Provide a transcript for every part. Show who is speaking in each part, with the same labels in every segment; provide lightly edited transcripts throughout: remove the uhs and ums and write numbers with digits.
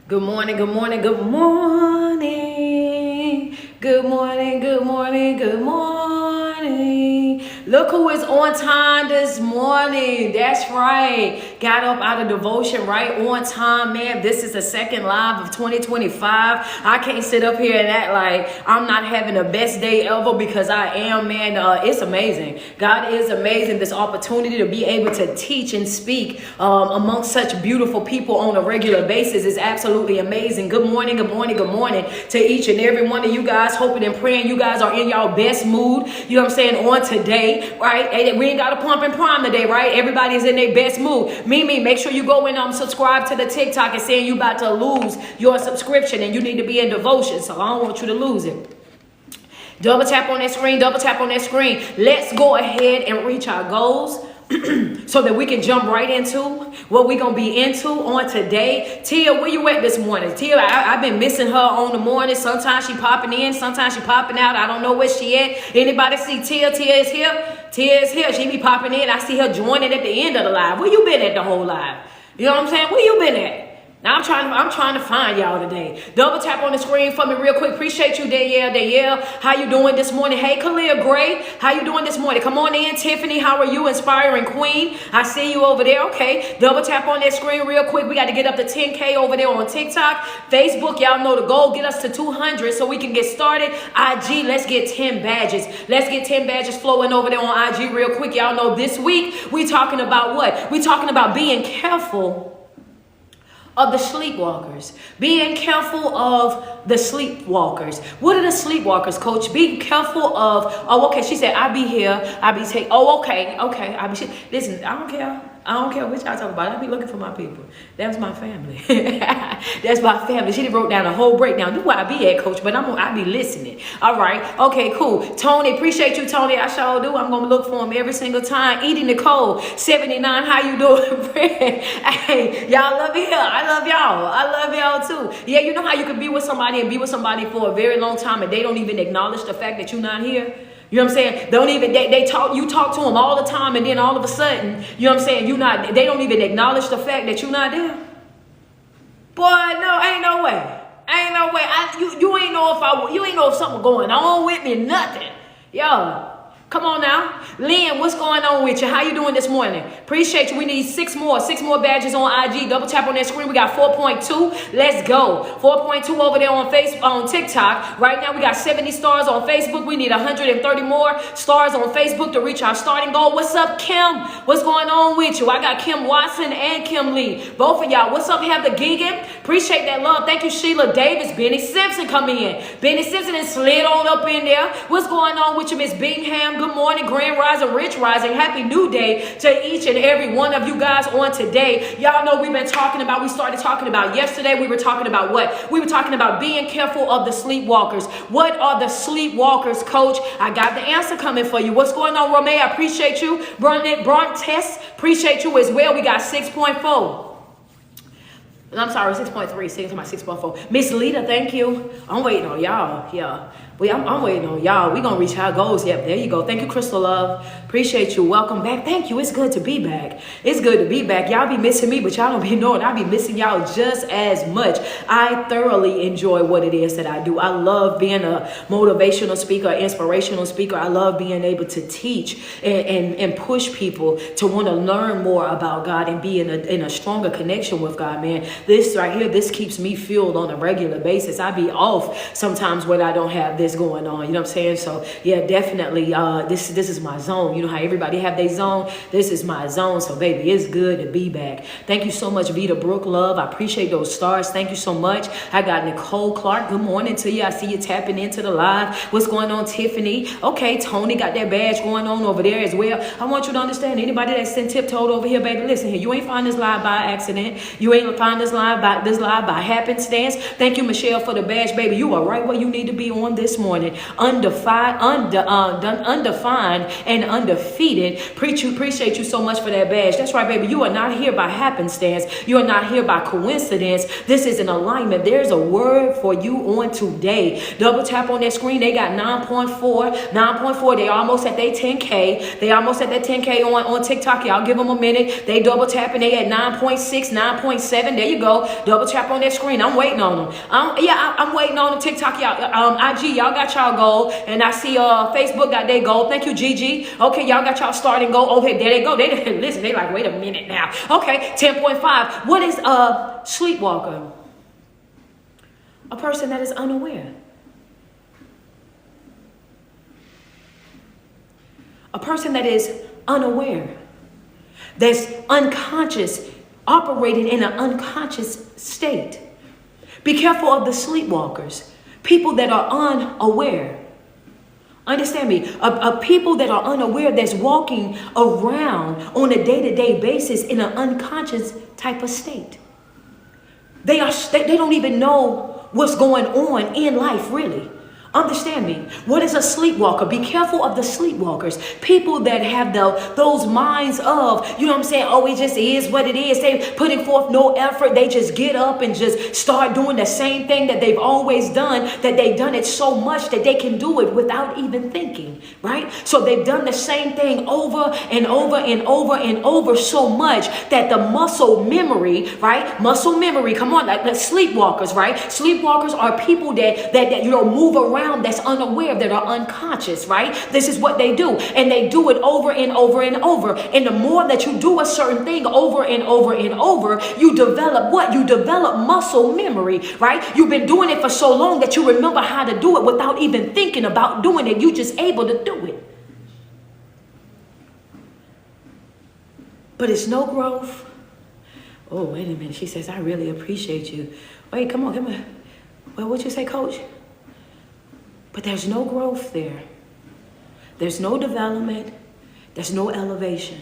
Speaker 1: Good morning, good morning, good morning. Good morning, good morning, good morning. Look who is on time this morning. That's right. Got up out of devotion right on time, man. This is the second live of 2025. I can't sit up here and act like I'm not having the best day ever because I am, man. It's amazing. God is amazing. This opportunity to be able to teach and speak amongst such beautiful people on a regular basis is absolutely amazing. Good morning, good morning, good morning to each and every one of you guys. Hoping and praying you guys are in y'all best mood. You know what I'm saying? On today, right? And we ain't got a pump and prime today, right? Everybody's in their best mood. Mimi, make sure you go and subscribe to the TikTok and saying you about to lose your subscription and you need to be in devotion. So I don't want you to lose it. Double tap on that screen, double tap on that screen. Let's go ahead and reach our goals. So that we can jump right into what we're going to be into on today. Tia, where you at this morning? Tia, I've been missing her on the morning. Sometimes she popping in, sometimes she popping out. I don't know where she at. Anybody see Tia? Tia is here. Tia is here. She be popping in. I see her joining at the end of the live. Where you been at the whole live? You know what I'm saying? Where you been at? Now I'm trying to find y'all today. Double tap on the screen for me real quick. Appreciate you, Danielle. How you doing this morning? Hey, Kalia Gray. How you doing this morning? Come on in. Tiffany, how are you? Inspiring Queen. I see you over there. Okay. Double tap on that screen real quick. We got to get up to 10K over there on TikTok. Facebook, y'all know the goal. Get us to 200 so we can get started. IG, let's get 10 badges. Let's get 10 badges flowing over there on IG real quick. Y'all know this week we talking about what? We talking about being careful of the sleepwalkers. Being careful of the sleepwalkers. What are the sleepwalkers, coach? Be careful of, oh, okay, she said, I be here, I be take, oh, okay, I be, listen, I don't care what y'all talking about. I be looking for my people. That's my family. That's my family. She wrote down a whole breakdown. This is where I be at, coach, but I be listening. All right. Okay, cool. Tony, appreciate you, Tony. I sure do. I'm going to look for him every single time. Edie Nicole, 79. How you doing, Hey, y'all love me here. I love y'all. I love y'all too. Yeah, you know how you can be with somebody and be with somebody for a very long time and they don't even acknowledge the fact that you're not here? You know what I'm saying? They talk, you talk to them all the time and then all of a sudden, you know what I'm saying? They don't even acknowledge the fact that you're not there. Boy, no, ain't no way. Ain't no way. You ain't know if something going on with me, nothing. Yo. Come on now. Lynn, what's going on with you? How you doing this morning? Appreciate you. We need six more badges on IG. Double tap on that screen. We got 4.2. Let's go. 4.2 over there on TikTok. Right now we got 70 stars on Facebook. We need 130 more stars on Facebook to reach our starting goal. What's up, Kim? What's going on with you? I got Kim Watson and Kim Lee. Both of y'all. What's up, Heather Gigan? Appreciate that love. Thank you, Sheila Davis. Benny Simpson coming in. Benny Simpson and slid on up in there. What's going on with you, Miss Bingham? Good morning, Grand Rising, Rich Rising. Happy New Day to each and every one of you guys on today. Y'all know we started talking about yesterday. We were talking about what? We were talking about being careful of the sleepwalkers. What are the sleepwalkers, coach? I got the answer coming for you. What's going on, Romeo? I appreciate you. Tess, appreciate you as well. We got 6.4. I'm sorry, 6.3. Saying to my 6.4. Miss Lita, thank you. I'm waiting on y'all. Yeah. I'm waiting on y'all. We're going to reach our goals. Yep, there you go. Thank you, Crystal Love. Appreciate you. Welcome back. Thank you. It's good to be back. It's good to be back. Y'all be missing me, but y'all don't be knowing I be missing y'all just as much. I thoroughly enjoy what it is that I do. I love being a motivational speaker, inspirational speaker. I love being able to teach and push people to want to learn more about God and be in a stronger connection with God, man. This right here, this keeps me fueled on a regular basis. I be off sometimes when I don't have this going on, you know what I'm saying? So yeah, definitely this is my zone. You know how everybody have their zone? This is my zone. So baby, it's good to be back. Thank you so much, Vita Brooke Love. I appreciate those stars. Thank you so much. I got Nicole Clark. Good morning to you. I see you tapping into the live. What's going on, Tiffany? Okay, Tony got that badge going on over there as well. I want you to understand, anybody that's been tiptoed over here, baby, listen here. You ain't find this live by accident. You ain't find this live by happenstance. Thank you, Michelle, for the badge, baby. You are right where you need to be on this morning. Undefined and undefeated. Appreciate you so much for that badge. That's right, baby. You are not here by happenstance. You are not here by coincidence. This is an alignment. There's a word for you on today. Double tap on that screen. They got 9.4. They almost at their 10K. They almost at that 10K on TikTok. Y'all give them a minute. They double tapping. They at 9.6, 9.7. There you you go. Double tap on that screen. I'm waiting on them. I'm waiting on them. TikTok, y'all, IG, y'all got y'all goal. And I see Facebook got their goal. Thank you, Gigi. Okay, y'all got y'all starting goal. Okay, there they go. Listen, they like, wait a minute now. Okay, 10.5. What is a sleepwalker? A person that is unaware. A person that is unaware. That's unconscious, operating in an unconscious state. Be careful of the sleepwalkers. People that are unaware. Understand me. A people that are unaware that's walking around on a day-to-day basis in an unconscious type of state. They don't even know what's going on in life, really. Understand me. What is a sleepwalker? Be careful of the sleepwalkers. People that have those minds of, you know what I'm saying? Oh, it just is what it is. They putting forth no effort. They just get up and just start doing the same thing that they've always done, that they've done it so much that they can do it without even thinking, right? So they've done the same thing over and over and over and over so much that the muscle memory, right? Muscle memory, come on, like the sleepwalkers, right? Sleepwalkers are people that move around, that's unaware, that are unconscious, right? This is what they do. And they do it over and over and over. And the more that you do a certain thing over and over and over, you develop what? You develop muscle memory, right? You've been doing it for so long that you remember how to do it without even thinking about doing it. You're just able to do it. But it's no growth. Oh, wait a minute. She says, I really appreciate you. Wait, come on. Well, what'd you say, coach? But there's no growth there. There's no development. There's no elevation.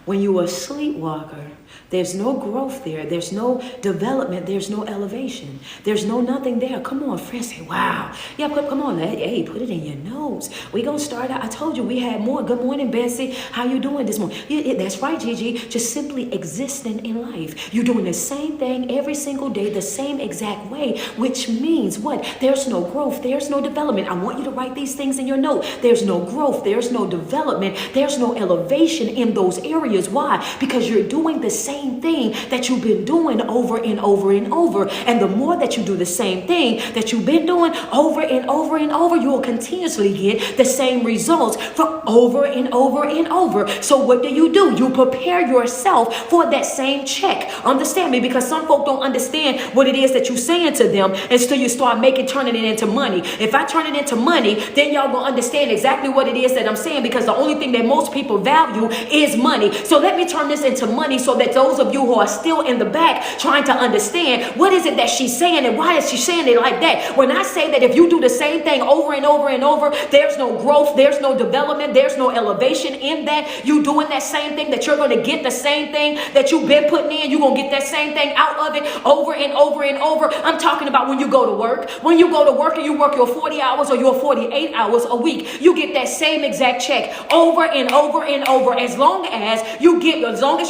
Speaker 1: When you're a sleepwalker, there's no growth there. There's no development. There's no elevation. There's nothing there. Come on, friends. Say, wow. Yeah, come on. Hey, put it in your nose. We're going to start out. I told you we had more. Good morning, Bessie. How you doing this morning? Yeah, that's right, Gigi. Just simply existing in life. You're doing the same thing every single day, the same exact way, which means what? There's no growth. There's no development. I want you to write these things in your note. There's no growth. There's no development. There's no elevation in those areas. Why? Because you're doing the same thing that you've been doing over and over and over. And the more that you do the same thing that you've been doing over and over and over, you will continuously get the same results for over and over and over. So what do? You prepare yourself for that same check. Understand me? Because some folk don't understand what it is that you're saying to them until you start turning it into money. If I turn it into money, then y'all gonna understand exactly what it is that I'm saying, because the only thing that most people value is money. So let me turn this into money so that those of you who are still in the back trying to understand what is it that she's saying and why is she saying it like that. When I say that if you do the same thing over and over and over, there's no growth, there's no development, there's no elevation in that. You doing that same thing, that you're going to get the same thing that you've been putting in. You're going to get that same thing out of it over and over and over. I'm talking about when you go to work. When you go to work and you work your 40 hours or your 48 hours a week, you get that same exact check over and over and over. As long as you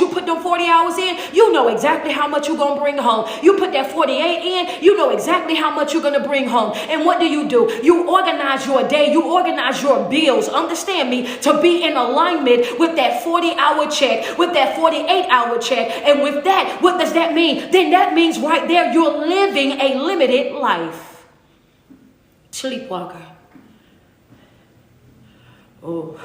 Speaker 1: put them 40 hours in, you know exactly how much you're going to bring home. You put that 48 in, you know exactly how much you're going to bring home. And what do? You organize your day. You organize your bills. Understand me? To be in alignment with that 40-hour check, with that 48-hour check. And with that, what does that mean? Then that means right there, you're living a limited life. Sleepwalker. Oh.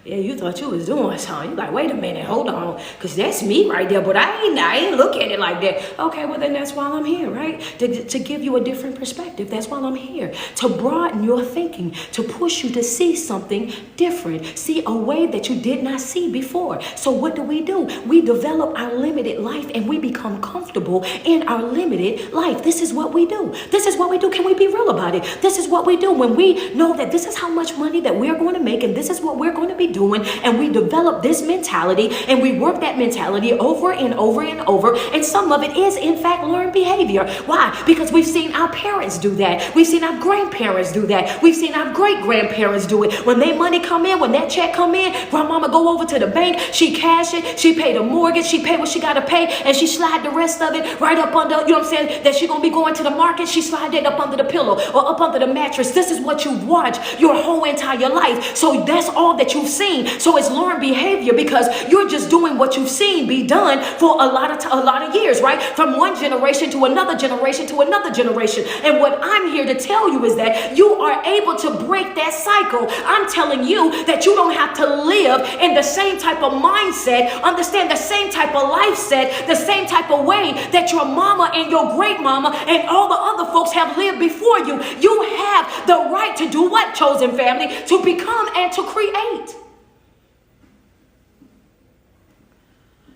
Speaker 1: Yeah, you thought you was doing something. You're like, wait a minute, hold on, because that's me right there, but I ain't look at it like that. Okay, well then that's why I'm here, right? To give you a different perspective. That's why I'm here. To broaden your thinking, to push you to see something different, see a way that you did not see before. So what do? We develop our limited life and we become comfortable in our limited life. This is what we do. This is what we do. Can we be real about it? This is what we do when we know that this is how much money that we're going to make and this is what we're going to be doing, and we develop this mentality and we work that mentality over and over and over, and some of it is in fact learned behavior. Why? Because we've seen our parents do that. We've seen our grandparents do that. We've seen our great-grandparents do it. When their money come in, when that check come in, grandmama go over to the bank, she cash it, she pay the mortgage, she pay what she got to pay, and she slide the rest of it right up under, you know what I'm saying, that she gonna be going to the market, she slide it up under the pillow or up under the mattress. This is what you've watched your whole entire life. So that's all that you've seen. So it's learned behavior because you're just doing what you've seen be done for a lot of years, right? From one generation to another generation to another generation. And what I'm here to tell you is that you are able to break that cycle. I'm telling you that you don't have to live in the same type of mindset, understand the same type of life set, the same type of way that your mama and your great mama and all the other folks have lived before you. You have the right to do what, chosen family? To become and to create.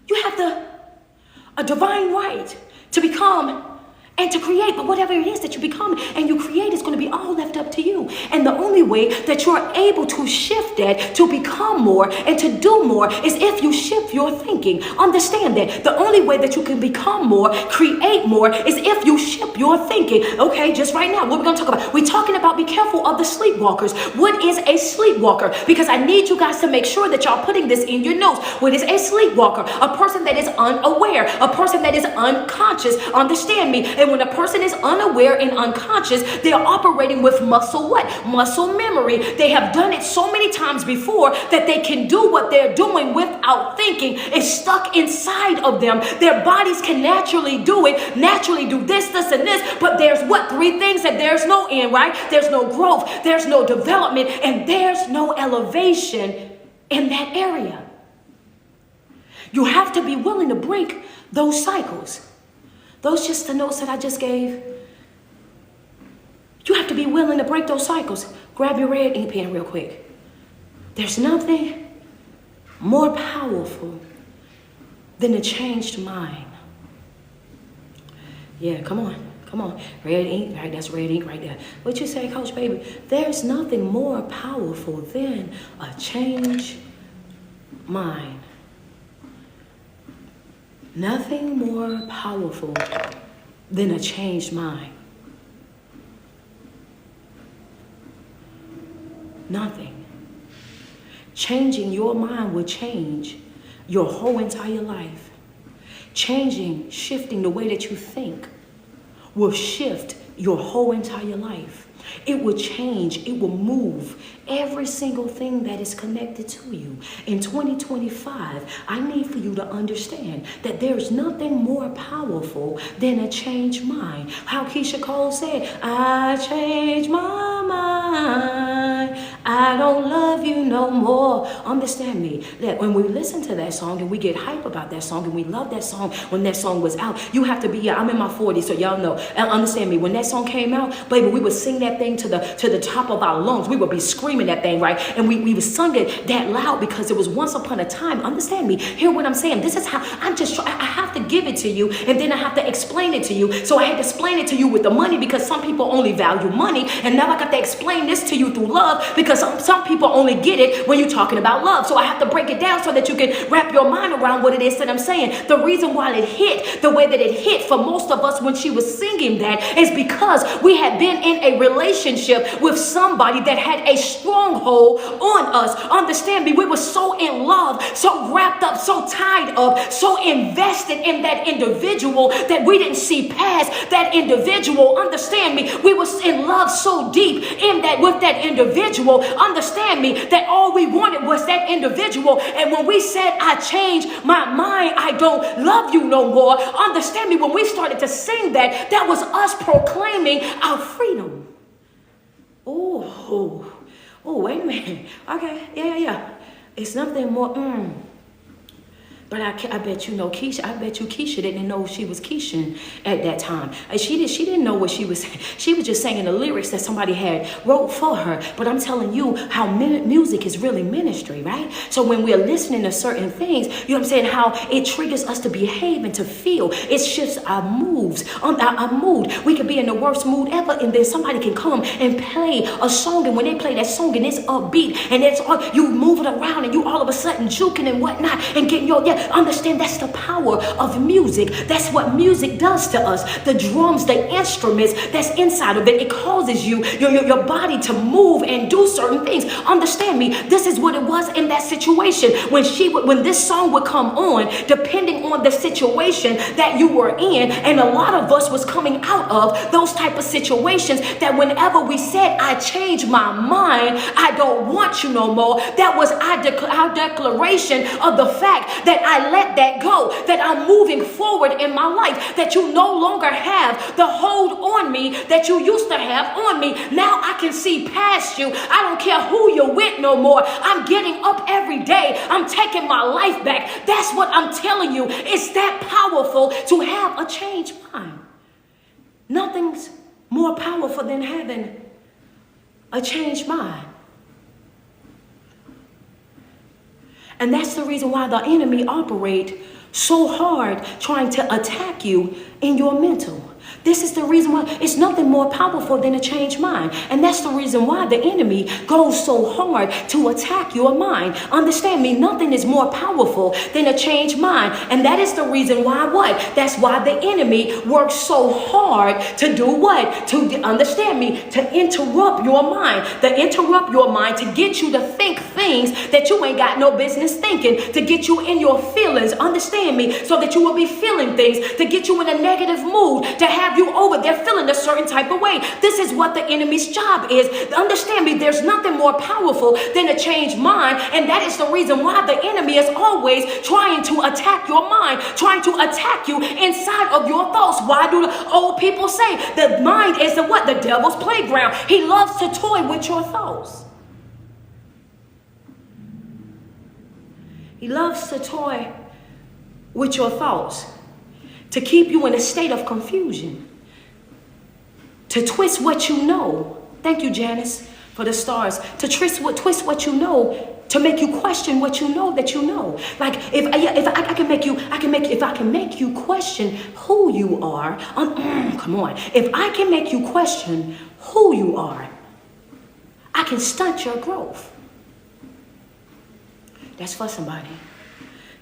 Speaker 1: You have a divine right to become and to create, but whatever it is that you become and you create is going to be all left up to you. And the only way that you're able to shift that to become more and to do more is if you shift your thinking. Understand that the only way that you can become more, create more, is if you shift your thinking. Okay, just right now, what we're going to talk about? We're talking about be careful of the sleepwalkers. What is a sleepwalker? Because I need you guys to make sure that y'all putting this in your notes. What is a sleepwalker? A person that is unaware, a person that is unconscious. Understand me. And when a person is unaware and unconscious, they are operating with muscle what? Muscle memory. They have done it so many times before that they can do what they're doing without thinking. It's stuck inside of them. Their bodies can naturally do it, naturally do this, and this, but there's what? Three things that there's no end, right? There's no growth, there's no development, and there's no elevation in that area. You have to be willing to break those cycles. Those just the notes that I just gave. You have to be willing to break those cycles. Grab your red ink pen real quick. There's nothing more powerful than a changed mind. Yeah, come on. Red ink, right? That's red ink right there. What you say, Coach Baby? There's nothing more powerful than a changed mind. Nothing more powerful than a changed mind. Nothing. Changing your mind will change your whole entire life. Shifting the way that you think will shift your whole entire life. It will change, it will move every single thing that is connected to you. In 2025, I need for you to understand that there's nothing more powerful than a changed mind. How Keisha Cole said, I changed my mind. I don't love you no more. Understand me, that when we listen to that song and we get hype about that song and we love that song when that song was out, you have to be, I'm in my 40s, so y'all know, understand me, when that song came out, baby, we would sing that thing to the top of our lungs. We would be screaming that thing, right? And we would sing it that loud because it was once upon a time. Understand me, hear what I'm saying. This is how I have to give it to you, and then I have to explain it to you. So I had to explain it to you with the money because some people only value money, and now I got to explain this to you through love because some people only get it when you're talking about love. So I have to break it down so that you can wrap your mind around what it is that I'm saying. The reason why it hit the way that it hit for most of us when she was singing that is because we had been in a relationship with somebody that had a stronghold on us. Understand me, we were so in love, so wrapped up, so tied up, so invested in that individual that we didn't see past that individual. Understand me, we was in love so deep in that with that individual. Understand me, that all we wanted was that individual. And when we said, I changed my mind, I don't love you no more. Understand me, when we started to sing that, that was us proclaiming our freedom. Oh, wait a minute. Okay, yeah. It's nothing more. But I bet you know Keisha. I bet you Keisha didn't know she was Keisha at that time. She didn't know what she was saying. She was just saying the lyrics that somebody had wrote for her. But I'm telling you how music is really ministry, right? So when we're listening to certain things, you know what I'm saying, how it triggers us to behave and to feel. It shifts our moves, our mood. We could be in the worst mood ever, and then somebody can come and play a song, and when they play that song and it's upbeat, and it's all you moving around, and you all of a sudden juking and whatnot, and getting your Understand that's the power of music. That's what music does to us. The drums, the instruments that's inside of it, it causes your body to move and do certain things. Understand me, this is what it was in that situation. When this song would come on, depending on the situation that you were in, and a lot of us was coming out of those type of situations, that whenever we said, I changed my mind, I don't want you no more, that was our declaration of the fact that I let that go, that I'm moving forward in my life, that you no longer have the hold on me that you used to have on me. Now I can see past you. I don't care who you're with no more. I'm getting up every day. I'm taking my life back. That's what I'm telling you. It's that powerful to have a changed mind. Nothing's more powerful than having a changed mind. And that's the reason why the enemy operates so hard trying to attack you in your mental. This is the reason why it's nothing more powerful than a changed mind. And that's the reason why the enemy goes so hard to attack your mind. Understand me, nothing is more powerful than a changed mind. And that is the reason why what? That's why the enemy works so hard to do what? To understand me, to interrupt your mind. To interrupt your mind, to get you to think things that you ain't got no business thinking. To get you in your feelings, understand me, so that you will be feeling things. To get you in a negative mood, to have you over there feeling a certain type of way. This is what the enemy's job is. Understand me, there's nothing more powerful than a changed mind, and that is the reason why the enemy is always trying to attack your mind, trying to attack you inside of your thoughts. Why do the old people say the mind is the what? The devil's playground. He loves to toy with your thoughts. He loves to toy with your thoughts, to keep you in a state of confusion, to twist what you know. Thank you, Janice, for the stars. To twist what you know, to make you question what you know that you know. Like if I can make you question who you are. Come on. If I can make you question who you are, I can stunt your growth. That's for somebody.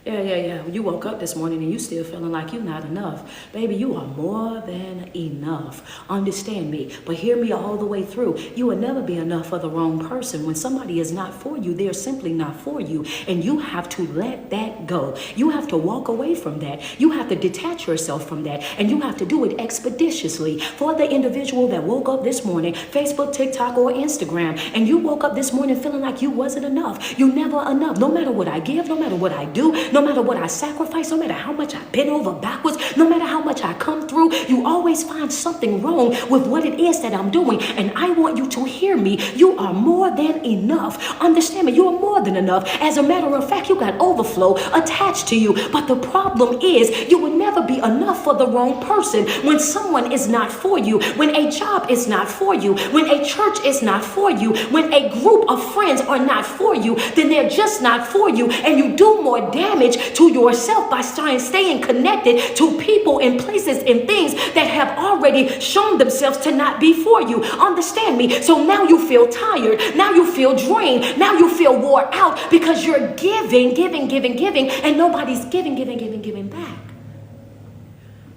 Speaker 1: Yeah. You woke up this morning and you still feeling like you're not enough. Baby, you are more than enough. Understand me, but hear me all the way through. You will never be enough for the wrong person. When somebody is not for you, they're simply not for you. And you have to let that go. You have to walk away from that. You have to detach yourself from that. And you have to do it expeditiously. For the individual that woke up this morning, Facebook, TikTok, or Instagram, and you woke up this morning feeling like you wasn't enough. You never enough. No matter what I give, no matter what I do, no matter what I sacrifice, no matter how much I bend over backwards, no matter how much I come through, you always find something wrong with what it is that I'm doing. And I want you to hear me. You are more than enough. Understand me, you are more than enough. As a matter of fact, you got overflow attached to you. But the problem is you will never be enough for the wrong person. When someone is not for you, when a job is not for you, when a church is not for you, when a group of friends are not for you, then they're just not for you. And you do more damage to yourself by staying connected to people and places and things that have already shown themselves to not be for you. Understand me? So now you feel tired. Now you feel drained. Now you feel wore out because you're giving, and nobody's giving back.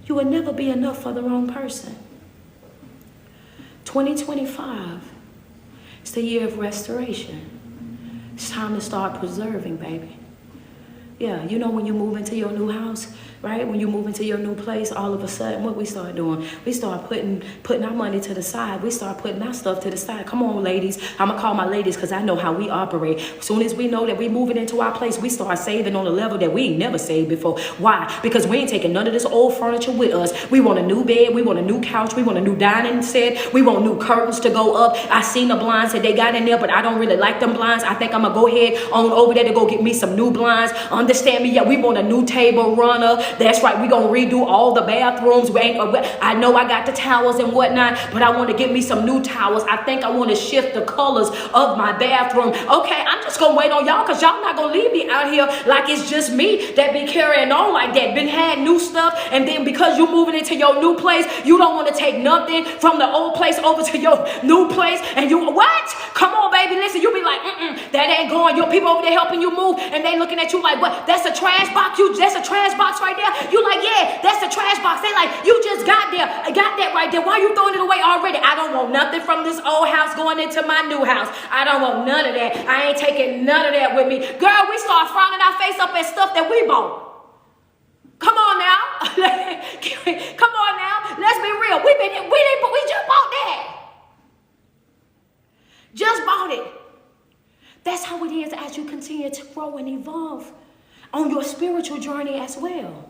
Speaker 1: You will never be enough for the wrong person. 2025 is the year of restoration. It's time to start preserving, baby. Yeah, you know when you move into your new house, right? When you move into your new place, all of a sudden, what we start doing? We start putting our money to the side. We start putting our stuff to the side. Come on, ladies. I'm going to call my ladies because I know how we operate. As soon as we know that we're moving into our place, we start saving on a level that we ain't never saved before. Why? Because we ain't taking none of this old furniture with us. We want a new bed. We want a new couch. We want a new dining set. We want new curtains to go up. I seen the blinds that they got in there, but I don't really like them blinds. I think I'm going to go ahead on over there to go get me some new blinds. Understand me? Yeah, we want a new table runner. That's right. We're going to redo all the bathrooms. I know I got the towels and whatnot, but I want to get me some new towels. I think I want to shift the colors of my bathroom. Okay, I'm just going to wait on y'all because y'all not going to leave me out here like it's just me that be carrying on like that. Been had new stuff, and then because you moving into your new place, you don't want to take nothing from the old place over to your new place. And you, what? Come on, baby, listen, you be like, that ain't going. Your people over there helping you move, and they looking at you like, what? That's a trash box? That's a trash box right there? You like, yeah, that's a trash box. They like, you just got that right there. Why are you throwing it away already? I don't want nothing from this old house going into my new house. I don't want none of that. I ain't taking none of that with me. Girl, we start frowning our face up at stuff that we bought. Come on now. Come on now. Let's be real. We just bought that. Just bought it. That's how it is as you continue to grow and evolve on your spiritual journey as well.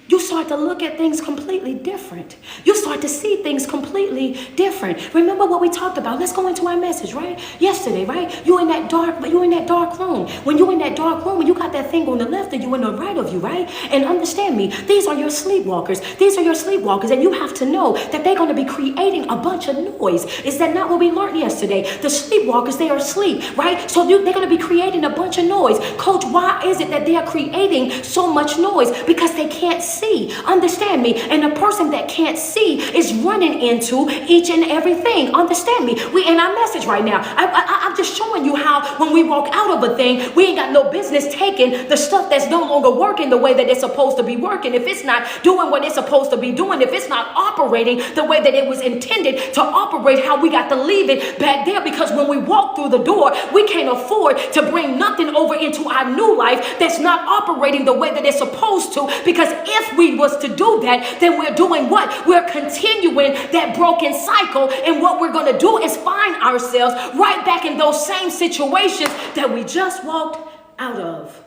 Speaker 1: You start to look at things completely different. You start to see things completely different. Remember what we talked about? Let's go into our message, right? Yesterday, right? You in that dark room. When you in that dark room, when you got that thing on the left and you in the right of you, right? And understand me, these are your sleepwalkers. These are your sleepwalkers, and you have to know that they're going to be creating a bunch of noise. Is that not what we learned yesterday? The sleepwalkers, they are asleep, right? So they're going to be creating a bunch of noise. Coach, why is it that they are creating so much noise? Because they can't see. Understand me. And a person that can't see is running into each and everything. Understand me. We in our message right now. I'm just showing you how when we walk out of a thing, we ain't got no business taking the stuff that's no longer working the way that it's supposed to be working. If it's not doing what it's supposed to be doing, if it's not operating the way that it was intended to operate, how we got to leave it back there, because when we walk through the door, we can't afford to bring nothing over into our new life that's not operating the way that it's supposed to, because if we was to do that, then we're doing what? We're continuing that broken cycle, and what we're going to do is find ourselves right back in those same situations that we just walked out of.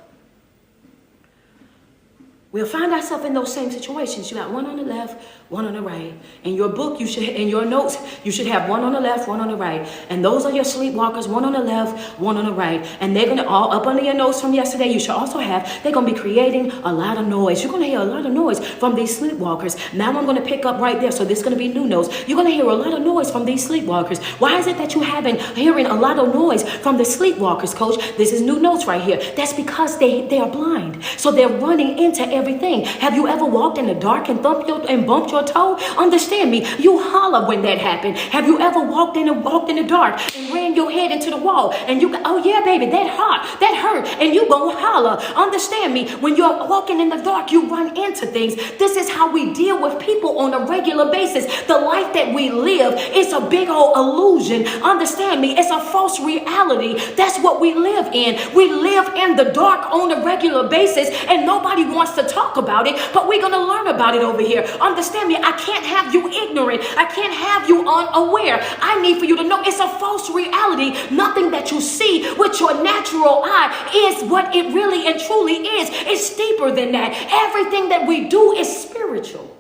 Speaker 1: We'll find ourselves in those same situations. You got one on the left, one on the right. In your book, in your notes, you should have one on the left, one on the right. And those are your sleepwalkers, one on the left, one on the right. And they're going to all up under your notes from yesterday. You should also have, they're going to be creating a lot of noise. You're going to hear a lot of noise from these sleepwalkers. Now I'm going to pick up right there. So this is going to be new notes. You're going to hear a lot of noise from these sleepwalkers. Why is it that you haven't hearing a lot of noise from the sleepwalkers, Coach? This is new notes right here. That's because they are blind. So they're running into everything. Have you ever walked in the dark and bumped your toe? Understand me. You holler when that happened. Have you ever walked in the dark and ran your head into the wall and you go, oh yeah, baby, that hurt, and you gonna holler? Understand me. When you're walking in the dark, you run into things. This is how we deal with people on a regular basis. The life that we live is a big old illusion. Understand me. It's a false reality. That's what we live in. We live in the dark on a regular basis, and nobody wants to talk about it, but we're going to learn about it over here. Understand me. I can't have you ignorant. I can't have you unaware. I need for you to know it's a false reality. Nothing that you see with your natural eye is what it really and truly is. It's deeper than that. Everything that we do is spiritual.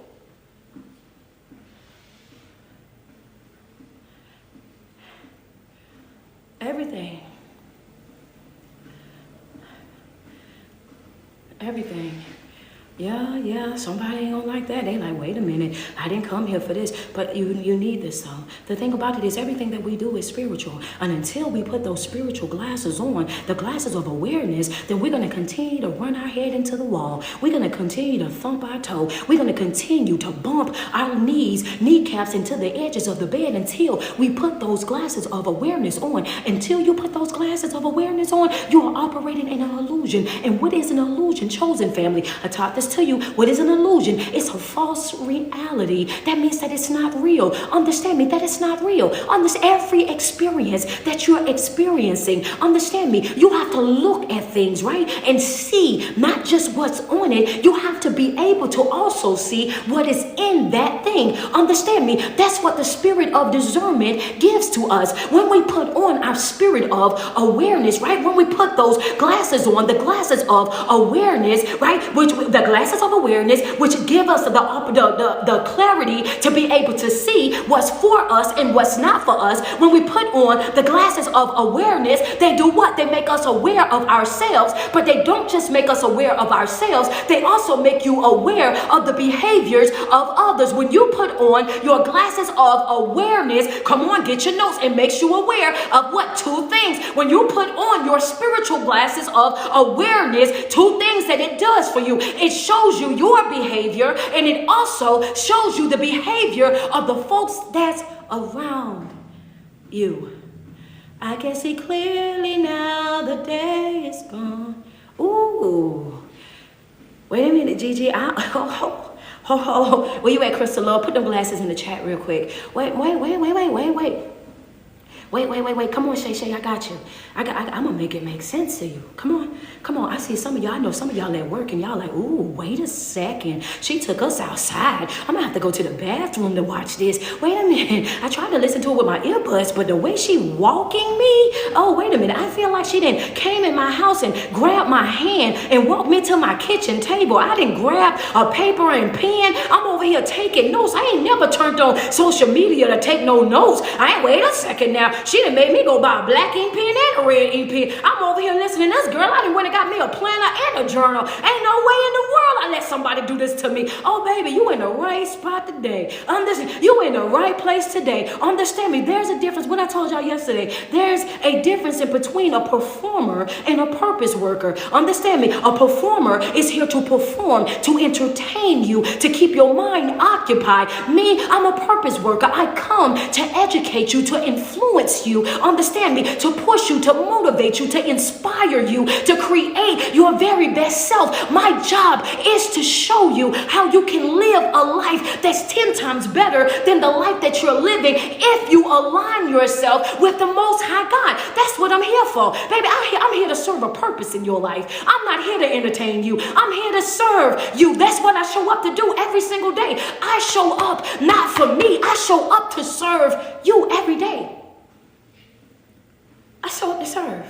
Speaker 1: Everything. Yeah, somebody ain't gonna like that. They like, wait a minute, I didn't come here for this. But you need this though. The thing about it is everything that we do is spiritual. And until we put those spiritual glasses on, the glasses of awareness, then we're gonna continue to run our head into the wall. We're gonna continue to thump our toe. We're gonna continue to bump our kneecaps into the edges of the bed until we put those glasses of awareness on. Until you put those glasses of awareness on, you are operating in an illusion. And what is an illusion? Chosen family, I taught this to you. What is an illusion? It's a false reality. That means that it's not real. Understand me, that it's not real. Every experience that you're experiencing, understand me, you have to look at things, right? And see not just what's on it. You have to be able to also see what is in that thing. Understand me, that's what the spirit of discernment gives to us. When we put on our spirit of awareness, right? When we put those glasses on, the glasses of awareness, right? Which the glasses of awareness, which give us the clarity to be able to see what's for us and what's not for us. When we put on the glasses of awareness, they do what? They make us aware of ourselves, but they don't just make us aware of ourselves, they also make you aware of the behaviors of others. When you put on your glasses of awareness, come on, get your notes, it makes you aware of what? Two things. When you put on your spiritual glasses of awareness, two things that it does for you. It shows you your behavior, and it also shows you the behavior of the folks that's around you. I can see clearly now, the day is gone. Ooh. Wait a minute, Gigi. Where you at, Crystal Love? Put them glasses in the chat real quick. Wait. Come on, Shay. I got you. I'm gonna make it make sense to you. Come on. I see some of y'all. I know some of y'all at work and y'all like, ooh, wait a second. She took us outside. I'm gonna have to go to the bathroom to watch this. Wait a minute. I tried to listen to it with my earbuds, but the way she walking me, oh, wait a minute. I feel like she didn't came in my house and grabbed my hand and walked me to my kitchen table. I didn't grab a paper and pen. I'm over here taking notes. I ain't never turned on social media to take no notes. Wait a second now. She done made me go buy a black ink pen and a red ink pen. I'm over here listening to this girl. I done went and got me a planner and a journal. Ain't no way in the world I let somebody do this to me. Oh, baby, you in the right spot today. You in the right place today. Understand me. There's a difference. What I told y'all yesterday, there's a difference in between a performer and a purpose worker. Understand me. A performer is here to perform, to entertain you, to keep your mind occupied. Me, I'm a purpose worker. I come to educate you, to influence you, understand me, to push you, to motivate you, to inspire you, to create your very best self. My job is to show you how you can live a life that's 10 times better than the life that you're living if you align yourself with the Most High God. That's what I'm here for. Baby, I'm here to serve a purpose in your life. I'm not here to entertain you. I'm here to serve you. That's what I show up to do every single day. I show up not for me. I show up to serve you every day. I show up to serve.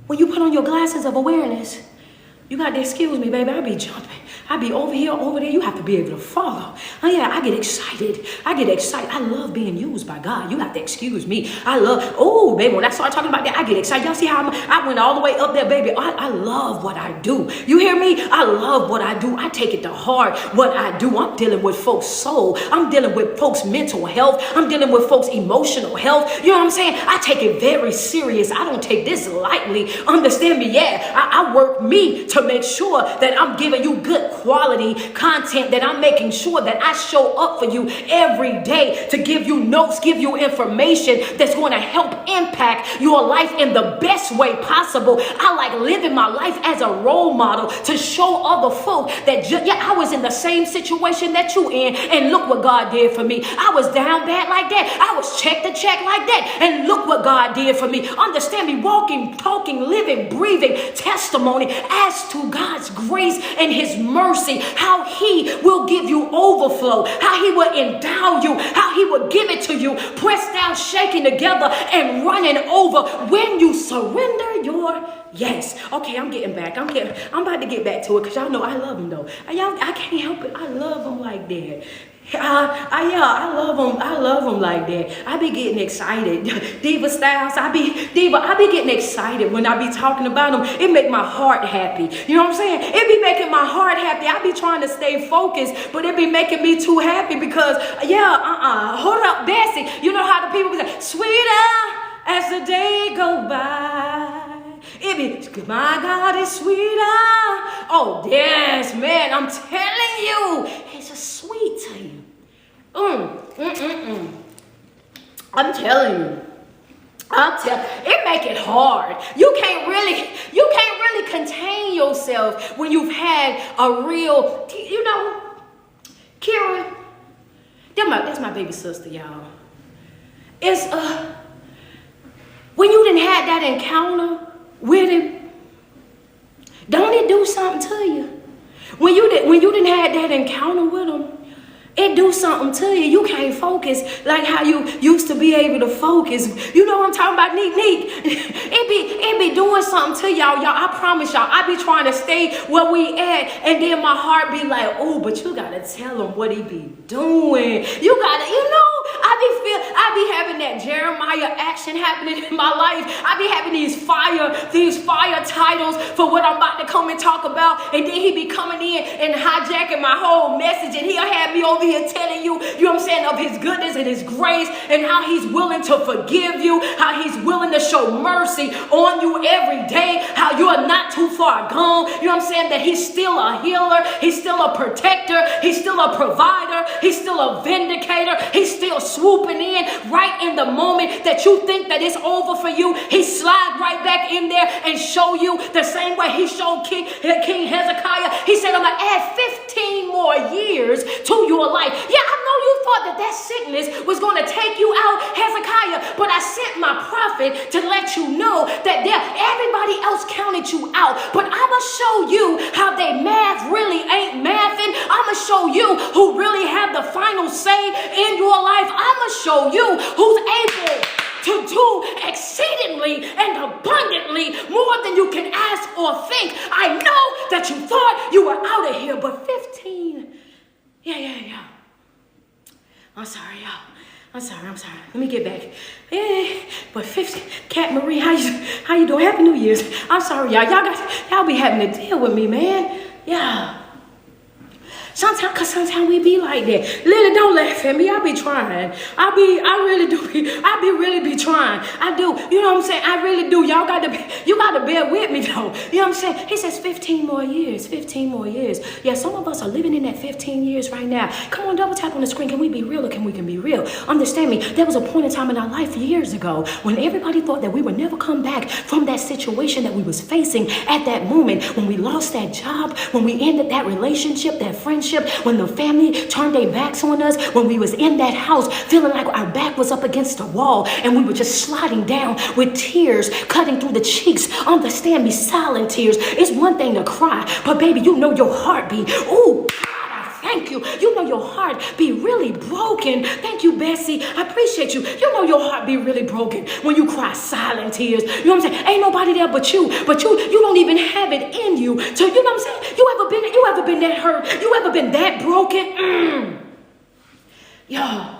Speaker 1: When you put on your glasses of awareness, you got to excuse me, baby. I be jumping. I be over here, over there. You have to be able to follow. Oh, yeah, I get excited. I love being used by God. You have to excuse me. Oh, baby, when I start talking about that, I get excited. Y'all see how I went all the way up there, baby. I love what I do. You hear me? I love what I do. I take it to heart, what I do. I'm dealing with folks' soul. I'm dealing with folks' mental health. I'm dealing with folks' emotional health. You know what I'm saying? I take it very serious. I don't take this lightly. Understand me? Yeah, I work me to make sure that I'm giving you good quality content, that I'm making sure that I show up for you every day to give you notes, give you information that's going to help impact your life in the best way possible. I like living my life as a role model to show other folk that, I was in the same situation that you in, and look what God did for me. I was down bad like that. I was check to check like that, and look what God did for me. Understand me, walking, talking, living, breathing testimony as to God's grace and his mercy, how he will give you overflow, how he will endow you, how he will give it to you, pressed down, shaking together, and running over when you surrender your yes. Okay, I'm getting back. I'm about to get back to it because y'all know I love him though. I can't help it. I love him like that. I love them like that. I be getting excited. Diva Styles, I be getting excited when I be talking about them. It make my heart happy. You know what I'm saying? It be making my heart happy. I be trying to stay focused, but it be making me too happy because, hold up, Bessie. You know how the people be saying, sweeter as the day go by. It be, my God is sweeter. Oh, yes, man, I'm telling you, it's just sweet to you. I'm telling you. It make it hard. You can't really contain yourself when you've had a real, Kira, that's my baby sister, y'all. It's when you didn't have that encounter with him, don't it do something to you? When you didn't have that encounter with him, it do something to you. You can't focus like how you used to be able to focus. You know what I'm talking about, Neek? It be doing something to y'all. I promise y'all, I be trying to stay where we at, and then my heart be like, oh, but you gotta tell him what he be doing. You gotta, I be having that Jeremiah action happening in my life. I be having these fire titles for what I'm about to come and talk about, and then he be coming in and hijacking my whole message, and he'll have me over here telling you, you know what I'm saying, of his goodness and his grace, and how he's willing to forgive you, how he's willing to show mercy on you every day, how you are not too far gone. You know what I'm saying, that he's still a healer, he's still a protector, he's still a provider, he's still a vindicator, he's still swooping in right in the moment that you think that it's over for you. He slide right back in there and show you the same way he showed King Hezekiah. He said, I'm gonna add 15 more years to your life. Yeah, I know you thought that sickness was going to take you out, Hezekiah, but I sent my prophet to let you know that everybody else counted you out, but I'm going to show you how they math really ain't mathing. I'm going to show you who really have the final say in your life. I'm going to show you who's able to do exceedingly and abundantly more than you can ask or think. I know that you thought you were out of here, but 15, yeah. I'm sorry, y'all. I'm sorry. Let me get back. Yeah, but 15, Cat Marie, how you doing? Happy New Year's. I'm sorry, y'all. Y'all be having to deal with me, man. Yeah. Sometimes we be like that. Lily, don't laugh at me. I be trying. I really be trying. I do. You know what I'm saying? I really do. You got to bear with me though. You know what I'm saying? He says 15 more years. 15 more years. Yeah, some of us are living in that 15 years right now. Come on, double tap on the screen. Can we be real or can we be real? Understand me. There was a point in time in our life years ago when everybody thought that we would never come back from that situation that we was facing at that moment, when we lost that job, when we ended that relationship, that friendship, when the family turned their backs on us, when we was in that house feeling like our back was up against the wall and we were just sliding down with tears cutting through the cheeks. Understand me, silent tears. It's one thing to cry, but baby, you know your heartbeat. Ooh, thank you. You know your heart be really broken. Thank you, Bessie. I appreciate you. You know your heart be really broken when you cry silent tears. You know what I'm saying? Ain't nobody there but you. But you don't even have it in you. So you know what I'm saying? You ever been that hurt? You ever been that broken? Yeah.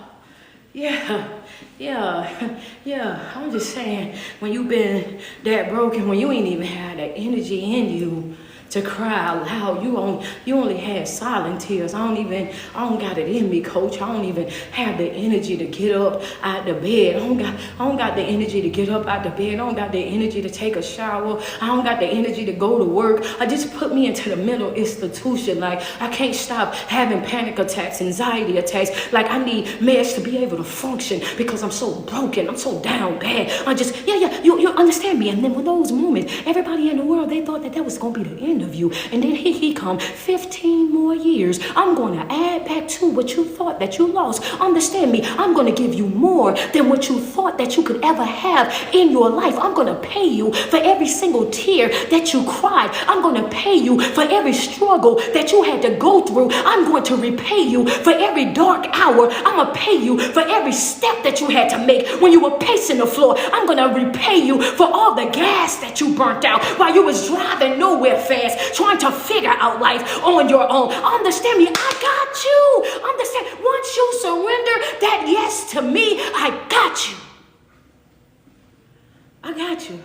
Speaker 1: I'm just saying, when you been that broken, when you ain't even had that energy in you to cry out loud, you only had silent tears. I don't got it in me, coach. I don't even have the energy to get up out the bed. I don't got the energy to get up out the bed. I don't got the energy to take a shower. I don't got the energy to go to work. I just put me into the mental institution. Like, I can't stop having panic attacks, anxiety attacks. Like, I need meds to be able to function because I'm so broken. I'm so down bad. You understand me? And then with those moments, everybody in the world, they thought that was going to be the end of you. And then he come 15 more years. I'm going to add back to what you thought that you lost. Understand me. I'm going to give you more than what you thought that you could ever have in your life. I'm going to pay you for every single tear that you cried. I'm going to pay you for every struggle that you had to go through. I'm going to repay you for every dark hour. I'm going to pay you for every step that you had to make when you were pacing the floor. I'm going to repay you for all the gas that you burnt out while you was driving nowhere fast, trying to figure out life on your own. Understand me, I got you. Understand, once you surrender that yes to me, I got you. I got you.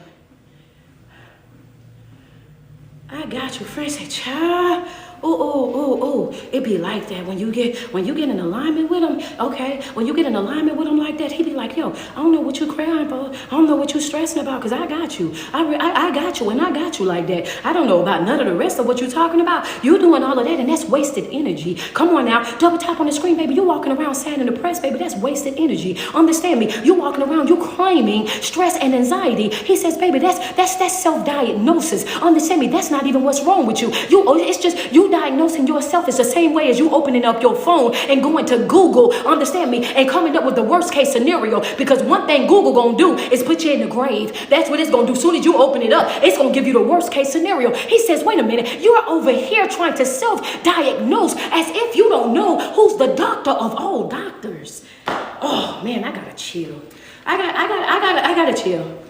Speaker 1: I got you. Friends say, child, it be like that when you get in alignment with him. Okay, when you get in alignment with him like that, he be like, yo, I don't know what you crying for. I don't know what you stressing about, because I got you. I got you, and I got you like that. I don't know about none of the rest of what you talking about. You doing all of that, and that's wasted energy. Come on now, double tap on the screen, baby. You walking around sad and depressed, baby. That's wasted energy. Understand me. You walking around, you claiming stress and anxiety. He says, baby, that's self-diagnosis. Understand me. That's not even what's wrong with you. It's just you You diagnosing yourself is the same way as you opening up your phone and going to Google, understand me, and coming up with the worst case scenario. Because one thing Google gonna do is put you in the grave. That's what it's gonna do. As soon as you open it up, it's gonna give you the worst case scenario. He says, wait a minute, you're over here trying to self-diagnose as if you don't know who's the doctor of all doctors. Oh man, I gotta chill. I gotta chill.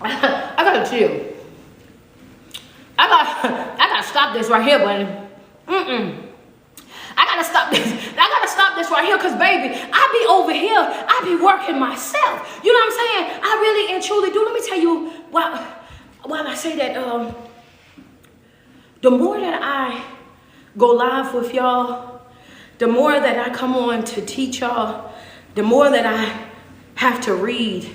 Speaker 1: I gotta chill. I gotta stop this right here, buddy. I gotta stop this. I gotta stop this right here, because baby, I be over here. I be working myself. You know what I'm saying? I really and truly do. Let me tell you why I say that. The more that I go live with y'all, the more that I come on to teach y'all, the more that I have to read